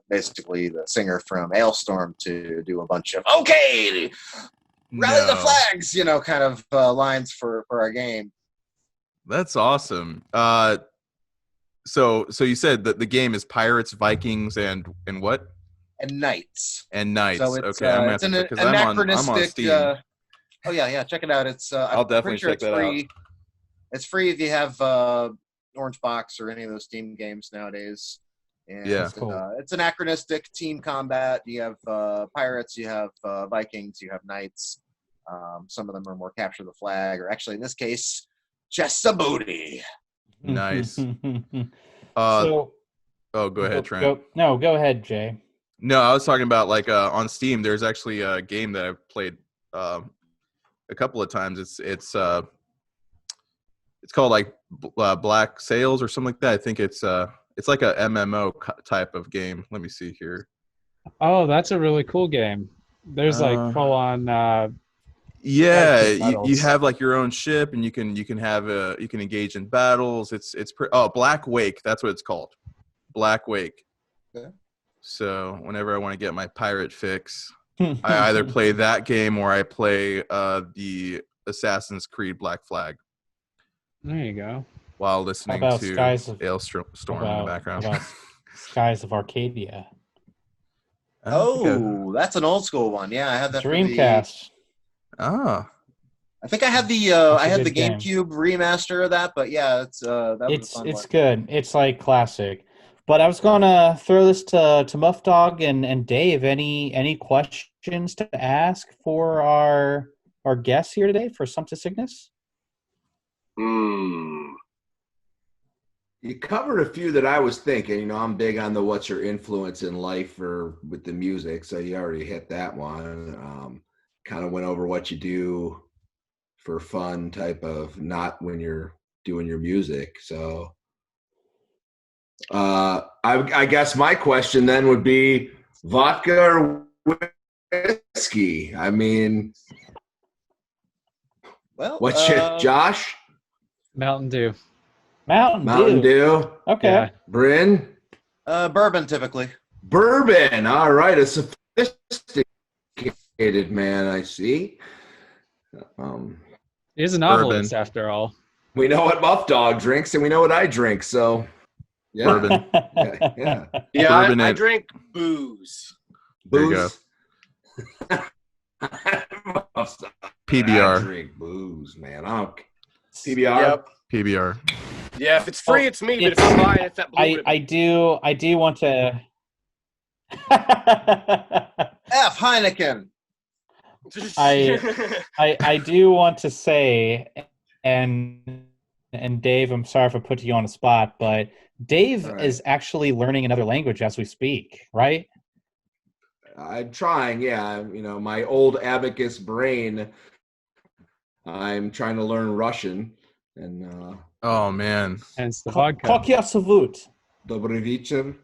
C: basically the singer from Ailstorm to do a bunch of, okay, rally the flags, kind of lines for our game.
A: That's awesome. So you said that the game is Pirates, Vikings, and what?
C: And Knights.
A: And Knights.
C: So it's,
A: okay, I'm
C: it's an anachronistic.
A: I'm on Steam.
C: Check it out. It's
A: I'll definitely check that out.
C: It's free if you have Orange Box or any of those Steam games nowadays. And
A: yeah,
C: it's anachronistic team combat. You have pirates, you have Vikings, you have knights. Some of them are more capture the flag, or actually in this case, just a booty.
A: Nice.
B: Go
A: ahead, Trent.
B: Go ahead, Jay.
A: No, I was talking about on Steam. There's actually a game that I've played a couple of times. It's called Black Sails or something like that. I think it's like a MMO type of game. Let me see here.
D: Oh, that's a really cool game. There's full on.
A: You have your own ship, and you can engage in battles. Black Wake. That's what it's called. Black Wake.
C: Okay.
A: So whenever I want to get my pirate fix, I either play that game or I play the Assassin's Creed Black Flag.
D: There you go.
A: While listening to Ailstorm in the background.
B: About Skies of Arcadia.
C: That's an old school one. Yeah, I had that
B: Dreamcast.
A: I
C: think I had the GameCube remaster of that, but yeah, it's
B: good. It's like classic. But I was gonna throw this to Muffdog and Dave. Any questions to ask for our guests here today for Sumptus Ignis?
E: You covered a few that I was thinking. I'm big on the what's your influence in life or with the music, so you already hit that one. Kind of went over what you do for fun type of, not when you're doing your music. So I guess my question then would be vodka or whiskey? I mean, what's Josh?
D: Mountain Dew.
B: Mountain
E: Dew.
B: Okay.
E: Yeah. Bryn?
C: Bourbon typically.
E: Bourbon. All right, a sophisticated man, I see.
D: He's a novelist after all.
E: We know what Muffdog drinks, and we know what I drink. So, yeah,
A: Bourbon.
E: yeah.
A: Bourbon
F: I
A: and-
F: drink booze.
A: There you go. PBR.
E: I drink booze, man. PBR.
F: Yep.
A: PBR.
F: Yeah, if it's free, it's me. But if I'm buying, it's that blue ribbon.
B: I do want to.
C: F Heineken.
B: I do want to say, and Dave, I'm sorry if I put you on the spot, but Dave is actually learning another language as we speak, right?
E: I'm trying, yeah. You know, my old abacus brain. I'm trying to learn Russian, and
A: Oh man.
D: Hence the vodka.
B: Как я зовут?
E: Добрый вечер.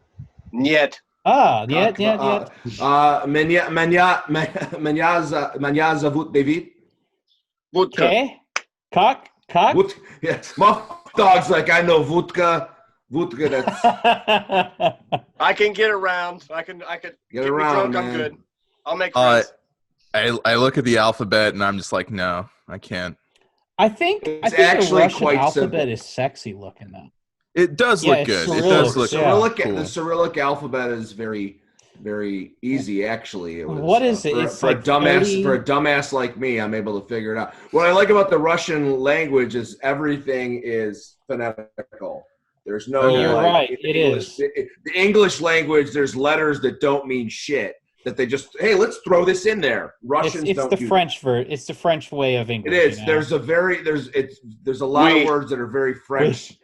F: Нет.
B: Нет.
E: Меня зовут David.
F: Vodka.
B: Okay. Как?
E: Yes, Muffdog's like, I know vodka. Vodka, that's
F: I can get around. I can
E: Get
F: me
E: around,
F: drunk. I'm
E: man.
F: good. I'll make friends.
A: I look at the alphabet and I'm just like, no, I can't.
B: I think
E: It's
B: the
E: actually
B: Russian
E: quite
B: alphabet
E: simple.
B: is sexy looking though.
A: It does
B: Yeah,
A: look
B: it's
A: good. It
B: Cyrillic,
A: does look
B: yeah.
A: cool.
E: The Cyrillic alphabet is very, very easy. Actually, it was,
B: What is it?
E: For,
B: It's
E: for
B: like
E: a dumbass
B: 30?
E: for a dumbass like me, I'm able to figure it out. What I like about the Russian language is everything is phonetical. There's no.
B: You're
E: like,
B: right.
E: in
B: It
E: English,
B: is.
E: the English language. There's letters that don't mean shit. That they just, hey, let's throw this in there. Russians
B: It's
E: don't
B: the
E: do
B: French It's the French way of
E: that.
B: English.
E: It is.
B: You know?
E: There's a lot
F: Oui.
E: of words that are very French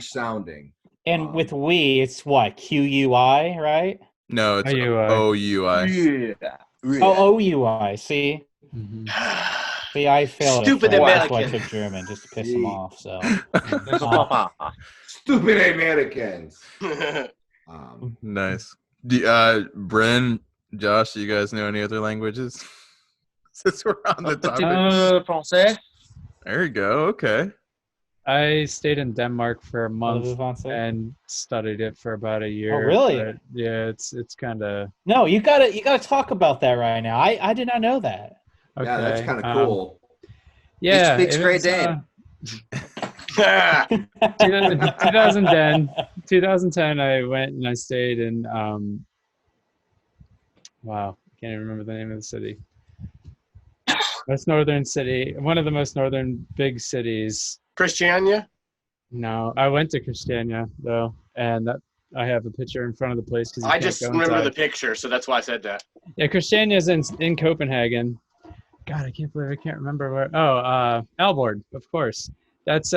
E: sounding.
B: And with we, it's what? QUI, right?
A: No, it's
D: OUI.
A: OUI.
C: Yeah.
B: Oh, OUI. See?
D: Mhm.
B: See, I failed.
F: Stupid
B: at first. That's why I
F: American.
B: took German, just to piss them off. So,
E: Stupid Americans.
A: Nice. Bren, Josh, do you guys know any other languages? Since we're on the topic.
C: Français.
A: There you go. Okay.
D: I stayed in Denmark for a month
B: Français?
D: and studied it for about a year.
B: Oh, really?
D: but yeah, it's kind of
B: no, you gotta talk about that right now. I did not know that.
D: okay.
E: Yeah, that's kind of cool.
D: Yeah,
C: speaks
D: it
C: Great
D: was,
C: Dane.
D: 2010, I went and I stayed in wow, I can't even remember the name of the city. Most northern city, one of the most northern big cities.
F: Christiania?
D: No, I went to Christiania though, and that I have a picture in front of the place because
F: I just remember the picture, so that's why I said that.
D: Yeah, Christiania is in Copenhagen. God, I can't believe I can't remember where. Oh, Aalborg, of course. That's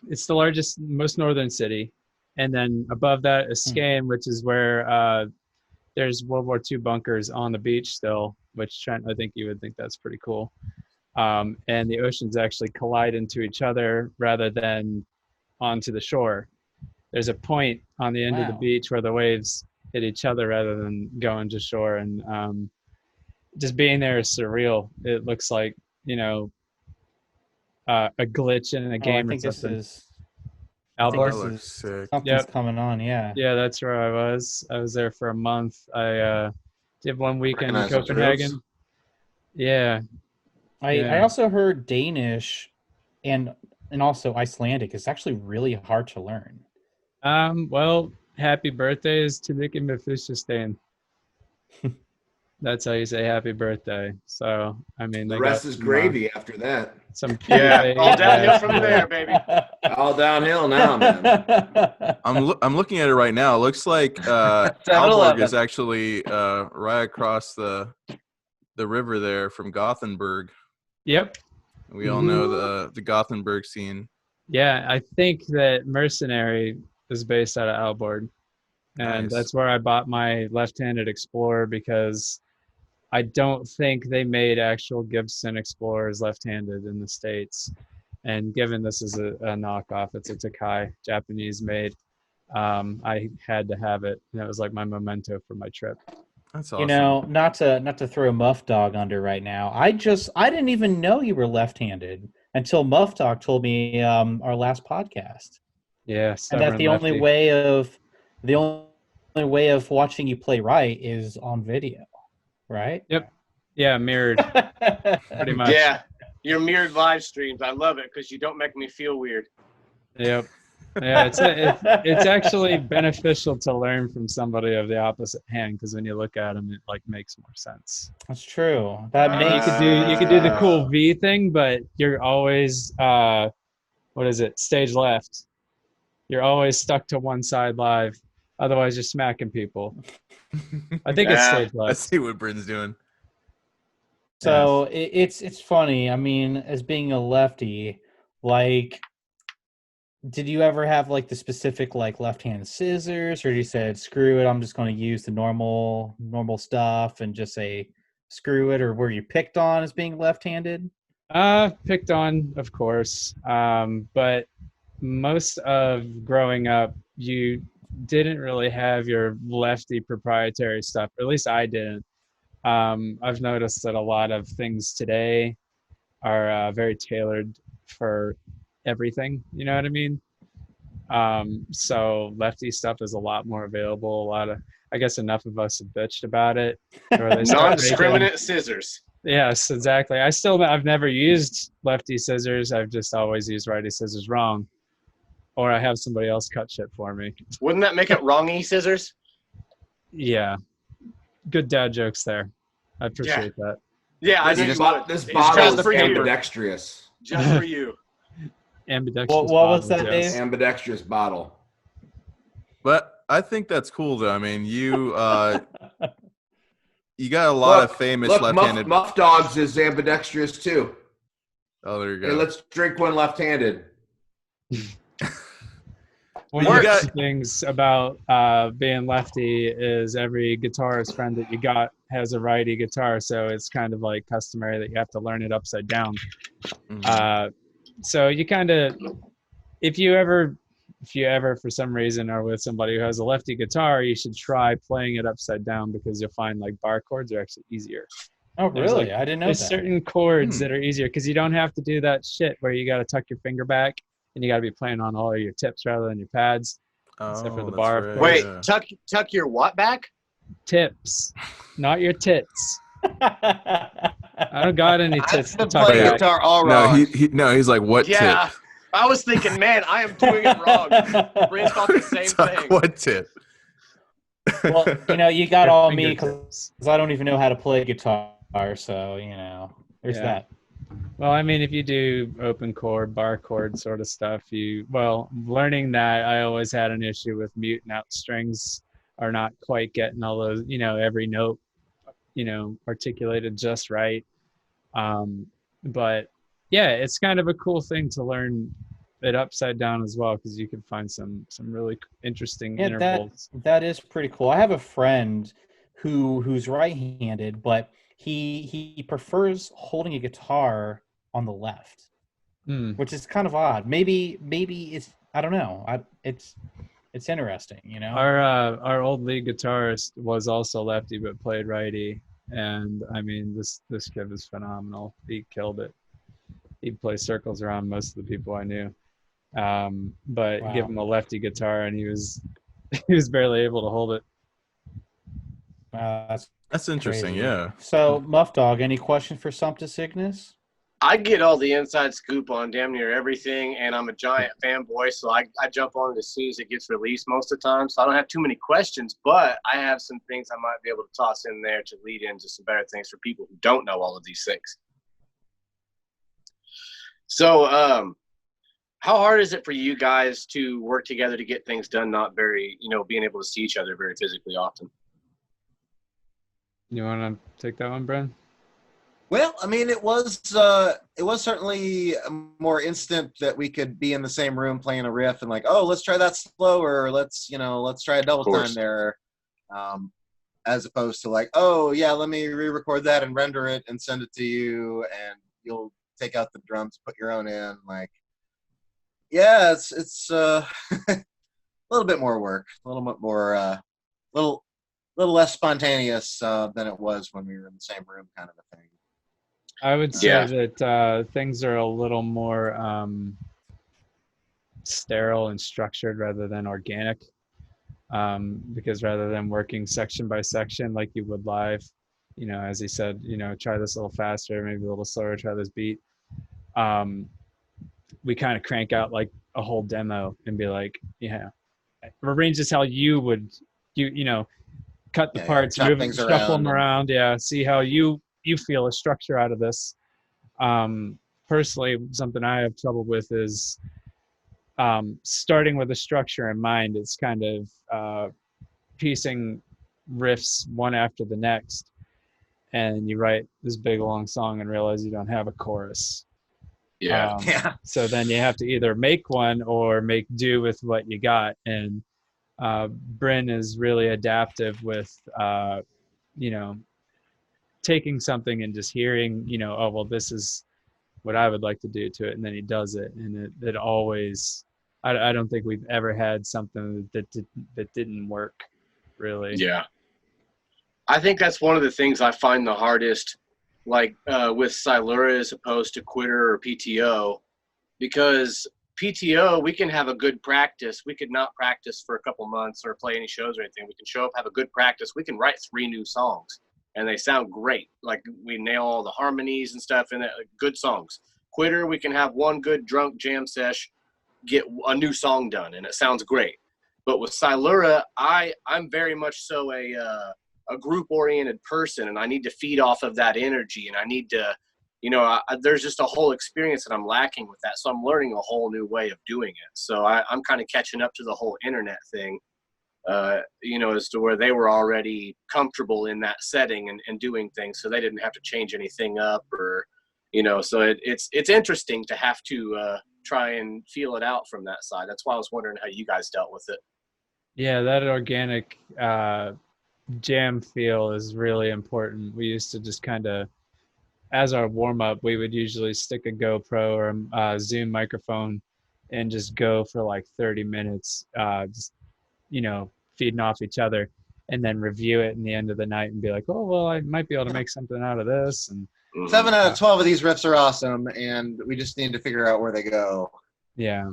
D: it's the largest, most northern city, and then above that is Skane, which is where there's World War II bunkers on the beach still. Which Trent, I think you would think that's pretty cool. And the oceans actually collide into each other rather than onto the shore. There's a point on the end of the beach where the waves hit each other rather than going to shore, and just being there is surreal. It looks like, you know, a glitch in a game
B: I think
D: or something.
B: this is
D: Aalborg?
A: That looks sick.
B: something's coming on. Yeah.
D: Yeah, that's where I was. I was there for a month. I did 1 weekend in
C: Recognize the
D: Copenhagen.
C: videos?
D: Yeah.
B: I also heard Danish and also Icelandic is actually really hard to learn.
D: Well, happy birthday is to Nick and Mephistostein. That's how you say happy birthday. So, I mean,
E: The
D: they
E: rest
D: got
E: is
D: some,
E: gravy after that.
D: Some
F: Yeah, all downhill from
D: yeah.
F: there, baby.
E: All downhill now, man.
A: I'm looking at it right now. It looks like Aalborg
C: 7-Eleven.
A: is actually right across the river there from Gothenburg.
D: Yep.
A: We all know the Gothenburg scene.
D: Yeah, I think that Mercenary is based out of Aalborg. And
A: Nice.
D: that's where I bought my left-handed Explorer because I don't think they made actual Gibson Explorers left-handed in the States. And given this is a knockoff, it's a Takai, Japanese made, I had to have it. And it was like my memento for my trip.
A: That's awesome.
B: You know, not to throw Muffdog under right now. I didn't even know you were left-handed until Muffdog told me our last podcast.
D: Yeah,
B: And that the only way of watching you play right is on video, right?
D: Yep. Yeah, mirrored pretty much.
F: Yeah, your mirrored live streams. I love it because you don't make me feel weird.
D: Yep. Yeah, it's actually beneficial to learn from somebody of the opposite hand, because when you look at them, it like makes more sense.
B: That's true. That
D: You
B: makes
D: could do the cool V thing, but you're always what is it? Stage left. You're always stuck to one side live. Otherwise, you're smacking people. I think it's stage
A: I
D: left.
A: see what Bryn's doing.
B: So it's funny. I mean, as being a lefty, like, did you ever have like the specific like left-handed scissors, or you said screw it, I'm just going to use the normal stuff and just say screw it, or were you picked on as being left-handed?
D: Picked on, of course. But most of growing up, you didn't really have your lefty proprietary stuff. Or at least I didn't. I've noticed that a lot of things today are very tailored for everything. You know what I mean? So lefty stuff is a lot more available. I guess enough of us have bitched about it.
F: Non-discriminate scissors.
D: Yes, exactly. I've never used lefty scissors. I've just always used righty scissors wrong. Or I have somebody else cut shit for me.
F: Wouldn't that make it wrongy scissors?
D: Yeah. Good dad jokes there. I appreciate that.
F: Yeah, I
E: This
F: knew you would.
E: this
F: It's
E: bottle
F: just
E: is
F: for you.
E: ambidextrous.
F: Just for you.
D: Ambidextrous.
B: What was
D: bottle,
B: that,
D: yes.
B: Dave?
E: Ambidextrous bottle.
A: But I think that's cool, though. I mean, you you got a lot of famous left-handed.
E: Muffdogs is ambidextrous too.
A: Oh, there you go.
E: Hey, let's drink one left-handed.
D: One of the things about being lefty is every guitarist friend that you got has a righty guitar, so it's kind of like customary that you have to learn it upside down.
A: Mhm.
D: So you kind of, if you ever for some reason are with somebody who has a lefty guitar, you should try playing it upside down, because you'll find like bar chords are actually easier.
B: Oh, really? I didn't know that.
D: There's certain chords that are easier, because you don't have to do that shit where you got to tuck your finger back and you got to be playing on all of your tips rather than your pads. Except for the
A: that's
D: bar, of
A: right,
D: course.
F: Wait, tuck your what back?
D: Tips, not your tits. I don't got any tits to
C: I've
D: tuck
C: played
D: back.
C: guitar all
A: No,
C: wrong.
A: he's like, what
F: Yeah.
A: tip?
F: I was thinking, man, I am doing it wrong. Bryn's thought the same
A: Tuck
F: thing.
A: What tip?
B: Well, you got
D: Your
B: all me because
D: fingertips.
B: I don't even know how to play guitar, so there's
D: Yeah.
B: that.
D: Well, I mean, if you do open chord, bar chord sort of stuff, learning that, I always had an issue with muting out strings or not quite getting all those, every note, articulated just right. But yeah, it's kind of a cool thing to learn it upside down as well, because you can find some really interesting intervals.
B: That is pretty cool. I have a friend who's right-handed, but he prefers holding a guitar on the left, which is kind of odd. Maybe it's, I don't know. It's interesting,
D: Our old lead guitarist was also lefty but played righty, and I mean this kid was phenomenal. He killed it. He'd play circles around most of the people I knew. But
B: Wow.
D: give him a lefty guitar and he was barely able to hold it.
A: That's interesting,
B: crazy.
A: yeah.
B: So, Muffdog, any question for Sumptus Ignis?
F: I get all the inside scoop on damn near everything, and I'm a giant fanboy, so I jump on it as soon as it gets released most of the time. So I don't have too many questions, but I have some things I might be able to toss in there to lead into some better things for people who don't know all of these things. So how hard is it for you guys to work together to get things done, not very, being able to see each other very physically often?
D: You want to take that one, Bren?
C: Well, I mean, it was certainly more instant that we could be in the same room playing a riff and like, oh, let's try that slower. Let's try a double time there. As opposed to like, oh yeah, let me re-record that and render it and send it to you, and you'll take out the drums, put your own in. Like, yeah, it's a little bit more work, a little bit more, little less spontaneous than it was when we were in the same room, kind of a thing.
D: I would say that things are a little more sterile and structured rather than organic. because rather than working section by section like you would live, you know, as he said, you know, try this a little faster, maybe a little slower, try this beat. We kind of crank out like a whole demo and be like, yeah, arrange this how you would, you know, cut the parts,
C: chop
D: move,
C: things
D: shuffle them
C: around.
D: around. Yeah, see how you feel a structure out of this. Personally, something I have trouble with is starting with a structure in mind. It's kind of piecing riffs one after the next, and you write this big long song and realize you don't have a chorus.
F: Yeah.
C: Yeah.
D: So then you have to either make one or make do with what you got. And Bryn is really adaptive with, you know, taking something and just hearing, you know, oh, well, this is what I would like to do to it. And then he does it. And it always, I don't think we've ever had something that didn't work, really.
F: Yeah. I think that's one of the things I find the hardest, like with Silura as opposed to Quitter or PTO, because PTO, we can have a good practice. We could not practice for a couple months or play any shows or anything. We can show up, have a good practice. We can write 3 new songs and they sound great. Like we nail all the harmonies and stuff and good songs. Quitter, we can have one good drunk jam sesh, get a new song done and it sounds great. But with Silura, I'm very much so a group-oriented person, and I need to feed off of that energy, and I need to, you know, there's just a whole experience that I'm lacking with that, so I'm learning a whole new way of doing it. So I'm kind of catching up to the whole internet thing, you know, as to where they were already comfortable in that setting and doing things, so they didn't have to change anything up or, you know, so it's interesting to have to try and feel it out from that side. That's why I was wondering how you guys dealt with it.
D: Yeah, that organic jam feel is really important. We used to just kind of, as our warm-up, we would usually stick a GoPro or a Zoom microphone and just go for like 30 minutes, just, you know, feeding off each other, and then review it in the end of the night and be like, oh, well, I might be able to make something out of this. And
C: 7 out of 12 of these riffs are awesome, and we just need to figure out where they go.
D: Yeah.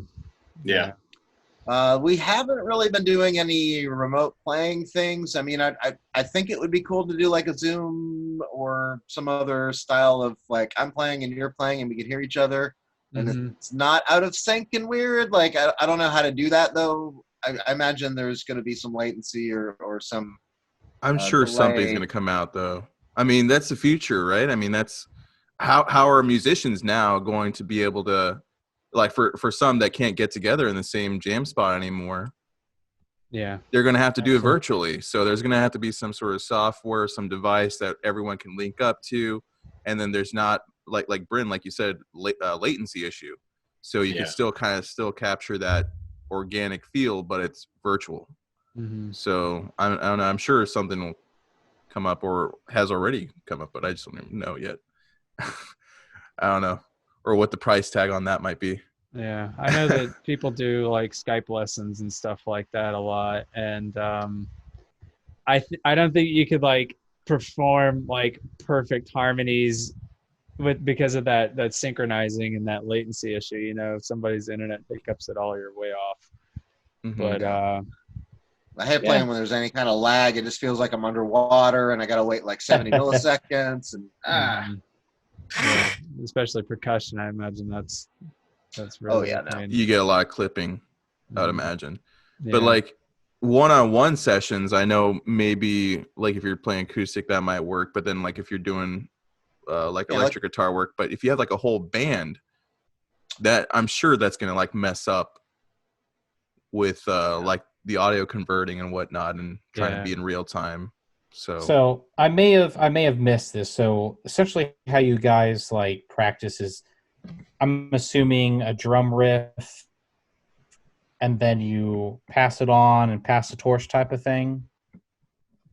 C: We haven't really been doing any remote playing things. I mean, I think it would be cool to do like a Zoom or some other style of like I'm playing and you're playing and we can hear each other. And it's not out of sync and weird. Like, I don't know how to do that, though. I imagine there's going to be some latency or some
A: I'm sure
C: delay.
A: something's going to come out, though. I mean, that's the future, right? I mean, that's how are musicians now going to be able to, like, for some that can't get together in the same jam spot anymore,
D: Yeah.
A: they're going to have to do it virtually. So there's going to have to be some sort of software, some device that everyone can link up to. And then there's not, like Bryn, like you said, latency issue. So you can still kind of still capture that organic feel, but it's virtual. So I don't know. I'm sure something will come up or has already come up, but I just don't even know yet. I don't know. Or what the price tag on that might be.
D: Yeah, I know that people do like Skype lessons and stuff like that a lot, and I don't think you could like perform like perfect harmonies because of that synchronizing and that latency issue. You know, if somebody's internet pickups it all, you're way off. But
C: I hate playing when there's any kind of lag. It just feels like I'm underwater and I got to wait like 70 milliseconds. And
D: yeah, especially percussion, I imagine that's really
A: you get a lot of clipping, I would imagine. But like one-on-one sessions, I know maybe like if you're playing acoustic that might work, but then like if you're doing like electric guitar work, but if you have like a whole band, that I'm sure that's gonna like mess up with like the audio converting and whatnot and trying to be in real time.
B: So I may have missed this. So essentially how you guys like practice is, I'm assuming a drum riff and then you pass it on and pass the torch type of thing.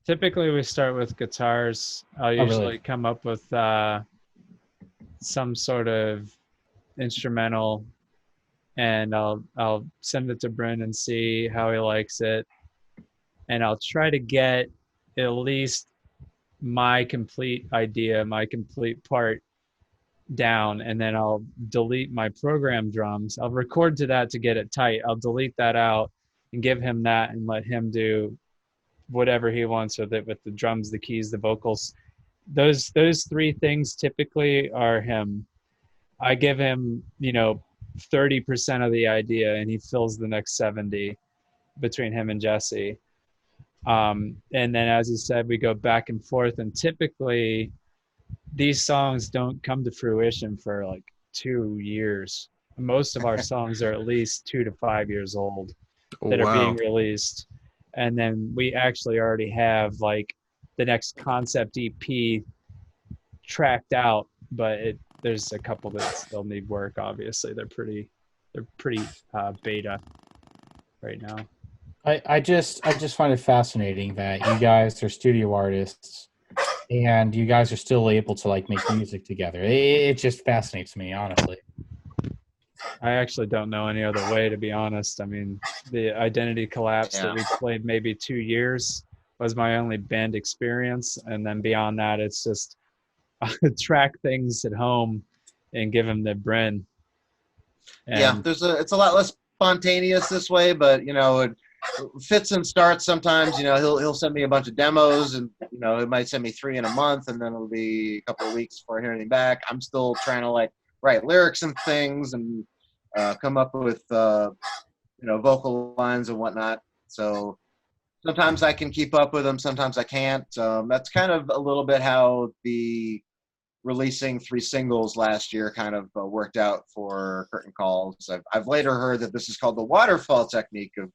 D: Typically we start with guitars. I'll usually come up with some sort of instrumental, and I'll send it to Bryn and see how he likes it. And I'll try to get at least my complete idea, my complete part down, and then I'll delete my program drums. I'll record to that to get it tight. I'll delete that out and give him that and let him do whatever he wants with it, with the drums, the keys, the vocals. Those three things typically are him. I give him, 30% of the idea, and he fills the next 70 between him and Jesse. And then, as he said, we go back and forth, and typically these songs don't come to fruition for like 2 years. Most of our songs are at least 2 to 5 years old that are being released. And then we actually already have like the next concept EP tracked out, but there's a couple that still need work. Obviously, they're pretty beta right now.
B: I just find it fascinating that you guys are studio artists and you guys are still able to like make music together. It just fascinates me, honestly.
D: I actually don't know any other way, to be honest. I mean, the Identity Collapse that we played maybe 2 years was my only band experience, and then beyond that, it's just track things at home and give them the Bryn. And
C: it's a lot less spontaneous this way, but it fits and starts sometimes. He'll send me a bunch of demos, and it might send me 3 in a month, and then it'll be a couple of weeks before I hear anything back. I'm still trying to like write lyrics and things and come up with vocal lines and whatnot. So sometimes I can keep up with them, sometimes I can't. That's kind of a little bit how the releasing 3 singles last year kind of worked out for Curtain Calls. I've later heard that this is called the waterfall technique of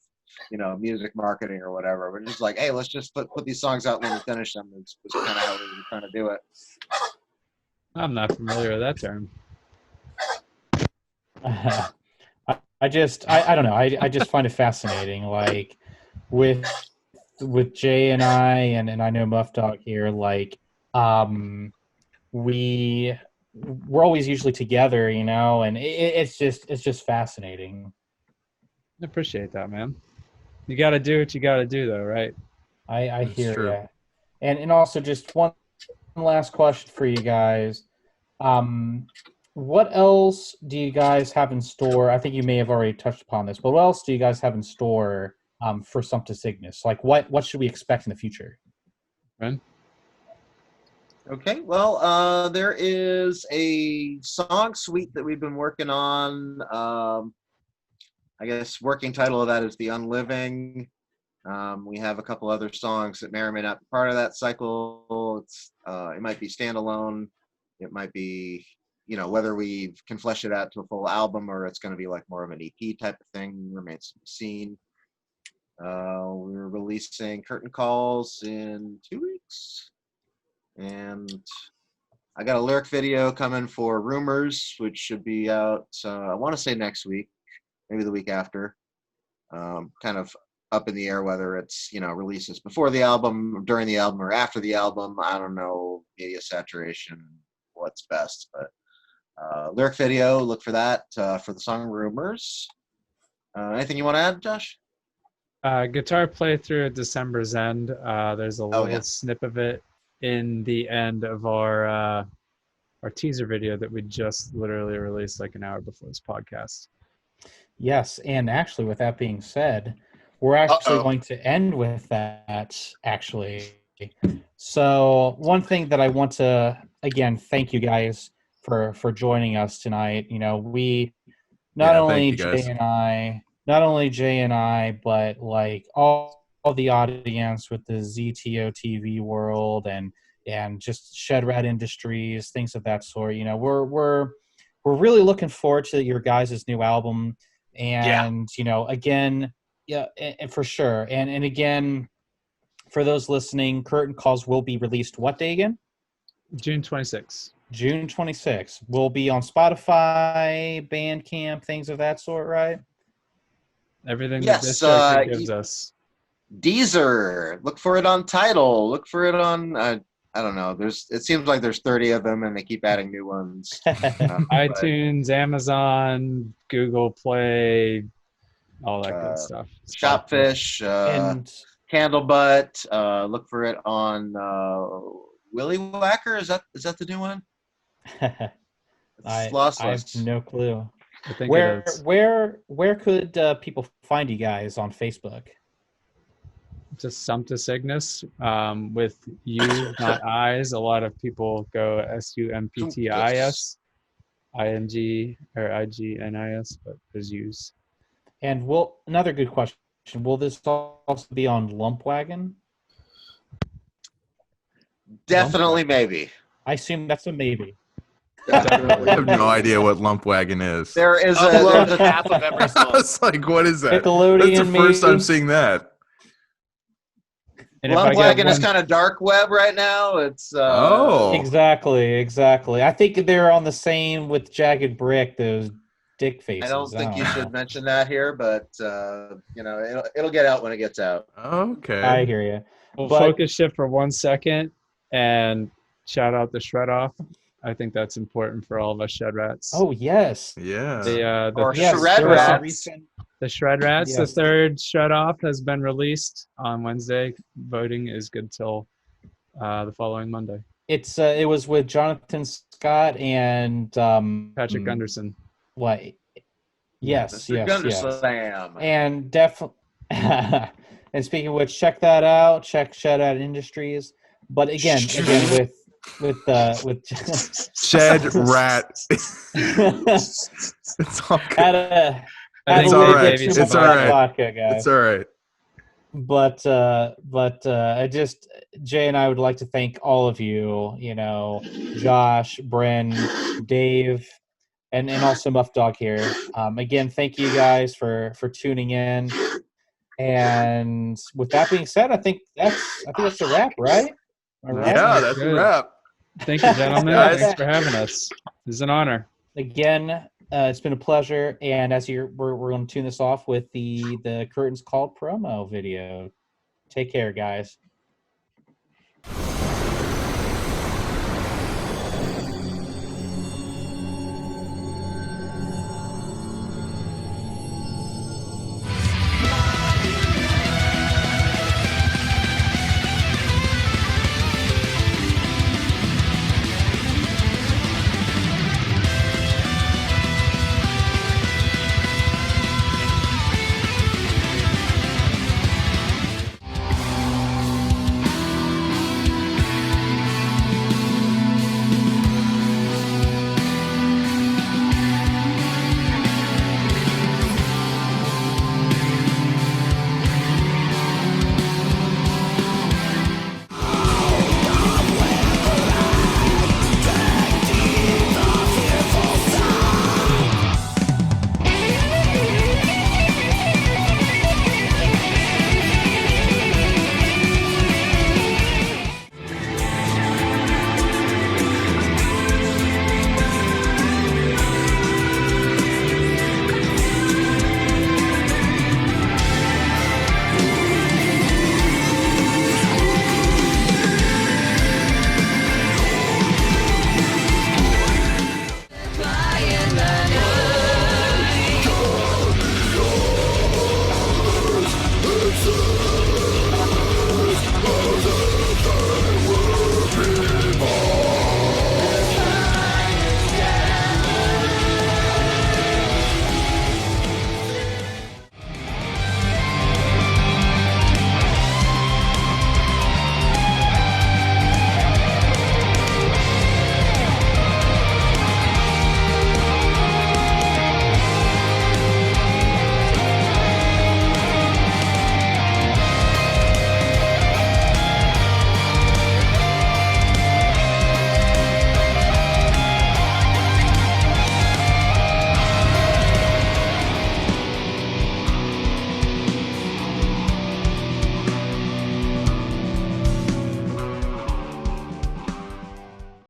C: music marketing or whatever. We're just like, hey, let's just put these songs out when we finish them. It's kind of how we were trying to do it.
D: I'm not familiar with that term.
B: I don't know. I just find it fascinating. Like with Jay and and I know Muffdog here. Like we're always usually together, and it's just fascinating.
D: I appreciate that, man. You got to do what you got to do, though, right?
B: I hear you. And also just one last question for you guys. What else do you guys have in store? I think you may have already touched upon this, but what else do you guys have in store for Sumptus Ignis? Like what should we expect in the future?
D: Ren?
C: Okay, well, there is a song suite that we've been working on. I guess working title of that is The Unliving. We have a couple other songs that may or may not be part of that cycle. It might be standalone. It might be, whether we can flesh it out to a full album or it's going to be like more of an EP type of thing remains to be seen. We're releasing Curtain Calls in 2 weeks. And I got a lyric video coming for Rumors, which should be out, I want to say next week, maybe the week after. Kind of up in the air whether it's, releases before the album, during the album, or after the album. I don't know, media saturation, what's best. But lyric video, look for that for the song Rumors. Anything you want to add, Josh?
D: Guitar playthrough at December's End. There's a little snip of it in the end of our teaser video that we just literally released like an hour before this podcast.
B: Yes, and actually, with that being said, we're actually going to end with that, actually. So one thing that I want to, again, thank you guys for joining us tonight. We, not only Jay and I, but like all the audience with the ZTO TV world and just ShedRat Industries, things of that sort. We're really looking forward to your guys' new album. And again, and for sure. And again, for those listening, Curtain Calls will be released what day again?
D: June 26th.
B: June 26th. Will be on Spotify, Bandcamp, things of that sort, right?
D: Everything that District gives us.
C: Deezer. Look for it on Tidal. Look for it on I don't know. It seems like there's 30 of them, and they keep adding new ones.
D: iTunes, Amazon, Google Play, all that good stuff.
C: Shopfish, and Candlebutt. Look for it on Willy Whacker. Is that the new one?
B: I have no clue.
D: I think it is.
B: Where could people find you guys on Facebook?
D: Just Sumptus Ignis with U, not I's. A lot of people go SUMPTIS, ING or IGNIS, but there's U's.
B: And another good question. Will this also be on Lumpwagon?
C: Definitely, maybe.
B: I assume that's a maybe.
A: I have no idea what Lumpwagon is.
C: There is
F: Upload
C: a
F: half of every
A: I
F: song.
A: was like, what is that?
B: Nickelodeon,
A: That's the first
B: maybe?
A: I'm seeing that.
D: And if I get
C: Lumpwagon is
D: one,
C: kind of dark web right now. It's
A: Oh.
B: Exactly. I think they're on the same with Jagged Brick, those dick faces.
C: I don't think you should mention that here, but it'll get out when it gets out.
A: Okay.
B: I hear you.
D: we'll
B: but-
D: focus shift for 1 second and shout out the shred off. I think that's important for all of us shed rats.
B: Oh yes.
A: Yeah.
C: Or
B: Yes,
C: shred
B: there was a
C: rats.
B: recent-
D: The shred rats, the
B: Yes.
D: third shred off has been released on Wednesday. Voting is good till the following Monday.
B: It was with Jonathan Scott and
D: Patrick Gunderson.
B: What? Yes,
C: Mr.
B: yes.
C: Gunderslam.
B: And definitely. And speaking of which, check that out. Check ShedRat Industries. But again, with
A: ShedRat. It's all good.
B: Add
D: I
B: a
D: think
B: little
A: all right.
B: bit too
A: It's
B: much
A: all right.
B: vodka, guys.
A: It's all right.
B: But Jay and I would like to thank all of you, Josh, Bren, Dave, and also Muffdog here. Again, thank you guys for tuning in. And with that being said, I think that's a wrap, right? All right.
A: Yeah, that's a
D: Good.
A: wrap.
D: Thank you, gentlemen.
A: Guys.
D: Thanks for having us. This is an honor.
B: Again, it's been a pleasure. And as we're going to tune this off with the Curtains Called promo video. Take care, guys.